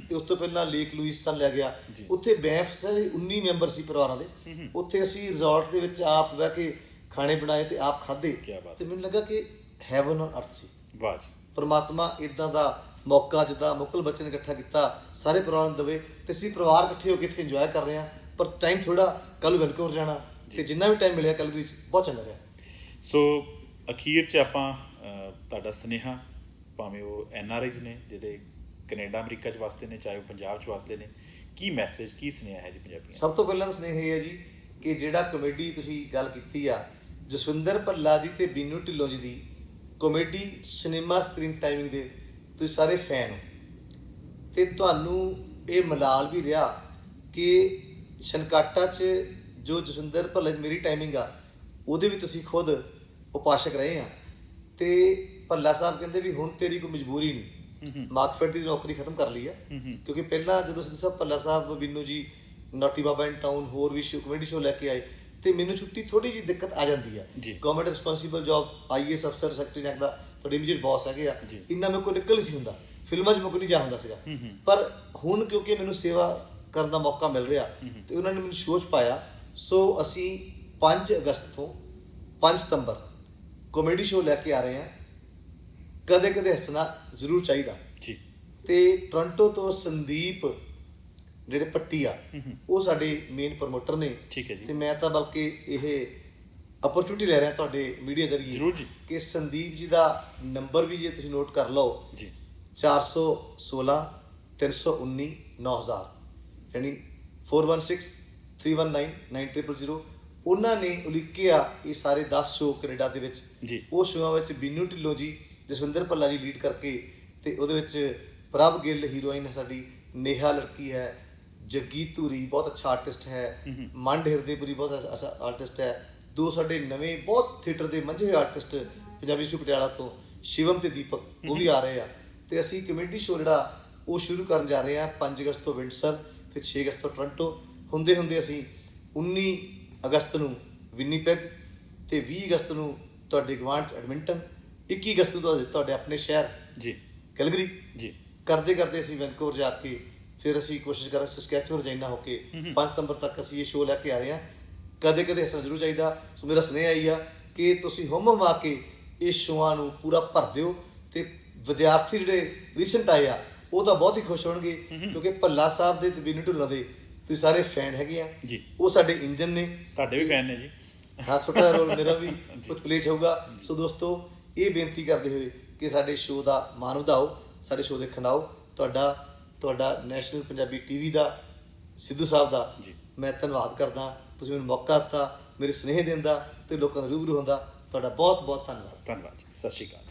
ਤੇ ਉਸ ਤੋਂ ਪਹਿਲਾਂ ਲੇਕ ਲੂਇਸਟਨ ਲੈ ਗਿਆ, ਉੱਥੇ ਬੈਂਫ ਸਾਰੇ 19 ਮੈਂਬਰ ਸੀ ਪਰਿਵਾਰਾਂ ਦੇ, ਉੱਥੇ ਅਸੀਂ ਰਿਜ਼ੋਰਟ ਦੇ ਵਿੱਚ ਆਪ ਬਹਿ ਕੇ ਖਾਣੇ ਬਣਾਏ ਤੇ ਆਪ ਖਾਧੇ, ਤੇ ਮੈਨੂੰ ਲੱਗਾ ਕਿ ਹੈਵਨ ਔਨ ਅਰਥ ਸੀ। ਵਾਹ ਜੀ, ਪਰਮਾਤਮਾ ਇੱਦਾਂ ਦਾ ਮੌਕਾ ਜਿੱਦਾਂ ਮੁਕਲ ਬੱਚੇ ਨੇ ਇਕੱਠਾ ਕੀਤਾ ਸਾਰੇ ਪਰਿਵਾਰ ਨੂੰ ਦੇਵੇ, ਤੇ ਅਸੀਂ ਪਰਿਵਾਰ ਇਕੱਠੇ ਹੋ ਕੇ ਇੱਥੇ ਇੰਜੋਏ ਕਰ ਰਹੇ ਹਾਂ। ਪਰ ਟਾਈਮ ਥੋੜਾ, ਕੱਲ੍ਹ ਵੈਨਕੂਵਰ ਜਾਣਾ, ਤੇ ਜਿੰਨਾ ਵੀ ਟਾਈਮ ਮਿਲਿਆ ਕੈਲਗਰੀ 'ਚ ਬਹੁਤ ਚੰਗਾ ਰਿਹਾ। ਸੋ ਅਖੀਰ 'ਚ ਆਪਾਂ ਤੁਹਾਡਾ ਸੁਨੇਹਾ, ਭਾਵੇਂ ਉਹ NRIs ਨੇ ਜਿਹੜੇ ਕੈਨੇਡਾ ਅਮਰੀਕਾ 'ਚ ਵਸਦੇ ਨੇ, ਚਾਹੇ ਉਹ ਪੰਜਾਬ 'ਚ ਵਸਦੇ ਨੇ, ਕੀ ਮੈਸੇਜ, ਕੀ ਸੁਨੇਹਾ ਹੈ ਜੀ ਪੰਜਾਬੀਆਂ? ਸਭ ਤੋਂ ਪਹਿਲਾਂ ਤਾਂ ਸੁਨੇਹਾ ਇਹ ਹੈ ਜੀ ਕਿ ਜਿਹੜਾ ਕਮੇਡੀ ਤੁਸੀਂ ਗੱਲ ਕੀਤੀ ਆ, ਜਸਵਿੰਦਰ ਭੱਲਾ ਜੀ ਤੇ ਬੀਨੂ ਢਿੱਲੋਂ ਜੀ ਦੀ ਕਾਮੇਡੀ ਸਿਨੇਮਾ ਸਕਰੀਨ ਟਾਈਮਿੰਗ ਦੇ ਤੁਸੀਂ ਸਾਰੇ ਫੈਨ ਹੋ, ਤੇ ਤੁਹਾਨੂੰ ਇਹ ਮਲਾਲ ਵੀ ਰਿਹਾ ਕਿ ਛਨਕਾਟਾ 'ਚ ਜੋ ਜਸਵਿੰਦਰ ਭੱਲਾ ਦੀ ਮੇਰੀ ਟਾਈਮਿੰਗ ਆ, ਉਹਦੇ ਵੀ ਤੁਸੀਂ ਖੁਦ ਉਪਾਸ਼ਕ ਰਹੇ ਆ, ਤੇ ਭੱਲਾ ਸਾਹਿਬ ਕਹਿੰਦੇ ਵੀ ਹੁਣ ਤੇਰੀ ਕੋਈ ਮਜਬੂਰੀ ਨਹੀਂ, ਮਾਰਕਫੈਟ ਦੀ ਨੌਕਰੀ ਖਤਮ ਕਰ ਲਈ ਆ। ਕਿਉਂਕਿ ਪਹਿਲਾਂ ਜਦੋਂ ਸਿੱਧੂ ਸਾਹਿਬ, ਭੱਲਾ ਸਾਹਿਬ, ਬੀਨੂ ਜੀ ਨੋਟੀ ਬਾਬਾ ਇਨ ਟਾਊਨ ਹੋਰ ਵੀ ਕਮੇਡੀ ਸ਼ੋਅ ਲੈ ਕੇ ਆਏ, ਤੇ ਮੈਨੂੰ ਛੁੱਟੀ ਥੋੜੀ ਜਿਹੀ ਦਿੱਕਤ ਆ ਜਾਂਦੀ ਆ, ਗਵਰਨਮੈਂਟ ਰਿਸਪੌਂਸੀਬਲ ਜੌਬ, IAS ਅਫਸਰ, ਸੈਕਟਰੀ ਰੈਂਕ ਦਾ ਤੁਹਾਡੇ ਇਮੀਡੀਏਟ ਬੌਸ ਹੈਗੇ ਆ, ਇੰਨਾ ਮੇਰੇ ਕੋਲ ਨਿਕਲ ਨਹੀਂ ਸੀ ਹੁੰਦਾ, ਫਿਲਮਾਂ 'ਚ ਮੇਰੇ ਕੋਲ ਨਹੀਂ ਜਾ ਹੁੰਦਾ ਸੀਗਾ। ਪਰ ਹੁਣ ਕਿਉਂਕਿ ਮੈਨੂੰ ਸੇਵਾ ਕਰਨ ਦਾ ਮੌਕਾ ਮਿਲ ਰਿਹਾ, ਤੇ ਉਹਨਾਂ ਨੇ ਮੈਨੂੰ ਸ਼ੋਅ 'ਚ ਪਾਇਆ। ਸੋ ਅਸੀਂ 5 ਅਗਸਤ ਤੋਂ 5 ਸਤੰਬਰ ਕਾਮੇਡੀ ਸ਼ੋਅ ਲੈ ਕੇ ਆ ਰਹੇ ਹਾਂ, ਕਦੇ ਕਦੇ ਹੱਸਣਾ ਜ਼ਰੂਰ ਚਾਹੀਦਾ। ਤੇ ਟੋਰਾਂਟੋ ਤੋਂ ਸੰਦੀਪ ਜਿਹੜੇ ਪੱਟੀ ਆ, ਉਹ ਸਾਡੇ ਮੇਨ ਪ੍ਰਮੋਟਰ ਨੇ, ਤੇ ਮੈਂ ਤਾਂ ਬਲਕਿ ਇਹ ਅਪਰਚੂਨਿਟੀ ਲੈ ਰਿਹਾ ਤੁਹਾਡੇ ਮੀਡੀਆ ਜ਼ਰੀਏ ਕਿ ਸੰਦੀਪ ਜੀ ਦਾ ਨੰਬਰ ਵੀ ਜੇ ਤੁਸੀਂ ਨੋਟ ਕਰ ਲਓ, 416 319 9000, ਯਾਨੀ 4163199000। ਉਹਨਾਂ ਨੇ ਉਲੀਕਿਆ ਇਹ ਸਾਰੇ 10 ਸ਼ੋਅ ਕੈਨੇਡਾ ਦੇ ਵਿੱਚ, ਉਹ ਸ਼ੋਆਂ ਵਿੱਚ ਬੀਨੂ ਢਿੱਲੋਂ ਜੀ, ਜਸਵਿੰਦਰ ਭੱਲਾ ਜੀ ਲੀਡ ਕਰਕੇ, ਤੇ ਉਹਦੇ ਵਿੱਚ ਪ੍ਰਭ ਗਿੱਲ ਹੀਰੋਇਨ ਹੈ ਸਾਡੀ, ਨੇਹਾ ਲੜਕੀ ਹੈ, ਜੱਗੀ ਧੂਰੀ ਬਹੁਤ ਅੱਛਾ ਆਰਟਿਸਟ ਹੈ, ਮੰਡ ਹਿਰਦੇਪੁਰੀ ਬਹੁਤ ਅੱਛਾ ਆਰਟਿਸਟ ਹੈ, 2 ਸਾਡੇ ਨਵੇਂ ਬਹੁਤ ਥੀਏਟਰ ਦੇ ਮੰਝੇ ਹੋਏ ਆਰਟਿਸਟ ਪੰਜਾਬੀ ਸ਼ੋ ਪਟਿਆਲਾ ਤੋਂ, ਸ਼ਿਵਮ ਤੇ ਦੀਪਕ, ਉਹ ਵੀ ਆ ਰਹੇ ਆ। ਤੇ ਅਸੀਂ ਕਮੇਡੀ ਸ਼ੋਅ ਜਿਹੜਾ ਉਹ ਸ਼ੁਰੂ ਕਰਨ ਜਾ ਰਹੇ ਹਾਂ 5 ਅਗਸਤ ਤੋਂ ਵਿੰਡਸਰ, ਫਿਰ 6 ਅਗਸਤ ਤੋਂ ਟੋਰਾਂਟੋ, ਹੁੰਦੇ ਹੁੰਦੇ ਅਸੀਂ 19 ਅਗਸਤ ਨੂੰ ਵਿਨੀਪੈਗ, ਤੇ 20 ਅਗਸਤ ਨੂੰ ਤੁਹਾਡੇ ਗਵਾਂਢ 'ਚ ਐਡਮਿੰਟਨ, 21 ਅਗਸਤ ਨੂੰ ਤੁਹਾਡੇ ਆਪਣੇ ਸ਼ਹਿਰ ਕੈਲਗਰੀ, ਕਰਦੇ ਕਰਦੇ ਅਸੀਂ ਵੈਨਕੂਵਰ ਜਾ ਕੇ ਫਿਰ ਅਸੀਂ ਕੋਸ਼ਿਸ਼ ਕਰਾਂਗੇ ਸਸਕੈਚੁਅਨ ਰਜਾਈਨਾ ਹੋ ਕੇ 5 ਸਤੰਬਰ ਤੱਕ ਅਸੀਂ ਇਹ ਸ਼ੋਅ ਲੈ ਕੇ ਆ ਰਹੇ ਹਾਂ। ਕਦੇ ਕਦੇ ਹੱਸਣਾ ਜ਼ਰੂਰ ਚਾਹੀਦਾ। ਸੋ ਮੇਰਾ ਸੁਨੇਹਾ ਆਈ ਆ ਕਿ ਤੁਸੀਂ ਹੁਮ ਆ ਕੇ ਇਹ ਸ਼ੋਆਂ ਨੂੰ ਪੂਰਾ ਭਰ ਦਿਓ, ਤੇ ਵਿਦਿਆਰਥੀ ਜਿਹੜੇ ਰੀਸੈਂਟ ਆਏ ਆ ਉਹ ਤਾਂ ਬਹੁਤ ਹੀ ਖੁਸ਼ ਹੋਣਗੇ, ਕਿਉਂਕਿ ਭੱਲਾ ਸਾਹਿਬ ਦੇ ਤੇ ਬੀਨੂ ਢਿੱਲੋਂ ਦੇ ਤੁਸੀਂ ਸਾਰੇ ਫੈਨ ਹੈਗੇ ਆ, ਉਹ ਸਾਡੇ ਇੰਜਨ ਨੇ। ਤੁਹਾਡੇ ਵੀ ਫੈਨ ਨੇ ਜੀ। ਹਾਂ, ਛੋਟਾ ਜਿਹਾ ਰੋਲ ਮੇਰਾ ਵੀ ਕੁਝ ਪਲੇਚ ਹੋਊਗਾ। ਸੋ ਦੋਸਤੋ, ਇਹ ਬੇਨਤੀ ਕਰਦੇ ਹੋਏ ਕਿ ਸਾਡੇ ਸ਼ੋਅ ਦਾ ਮਾਣ ਵਧਾਓ, ਸਾਡੇ ਸ਼ੋਅ ਦੇਖਣ ਆਓ। ਤੁਹਾਡਾ ਨੈਸ਼ਨਲ ਪੰਜਾਬੀ TV ਦਾ, ਸਿੱਧੂ ਸਾਹਿਬ ਦਾ ਮੈਂ ਧੰਨਵਾਦ ਕਰਦਾ। ਤੁਸੀਂ ਮੈਨੂੰ ਮੌਕਾ ਦਿੱਤਾ ਮੇਰੇ ਸੁਨੇਹੇ ਦੇਣ ਦਾ ਤੇ ਲੋਕਾਂ ਦਾ ਰੂਬਰੂ ਹੋਣ ਦਾ। ਤੁਹਾਡਾ ਬਹੁਤ ਬਹੁਤ ਧੰਨਵਾਦ। ਧੰਨਵਾਦ ਜੀ। ਸਤਿ ਸ਼੍ਰੀ ਅਕਾਲ।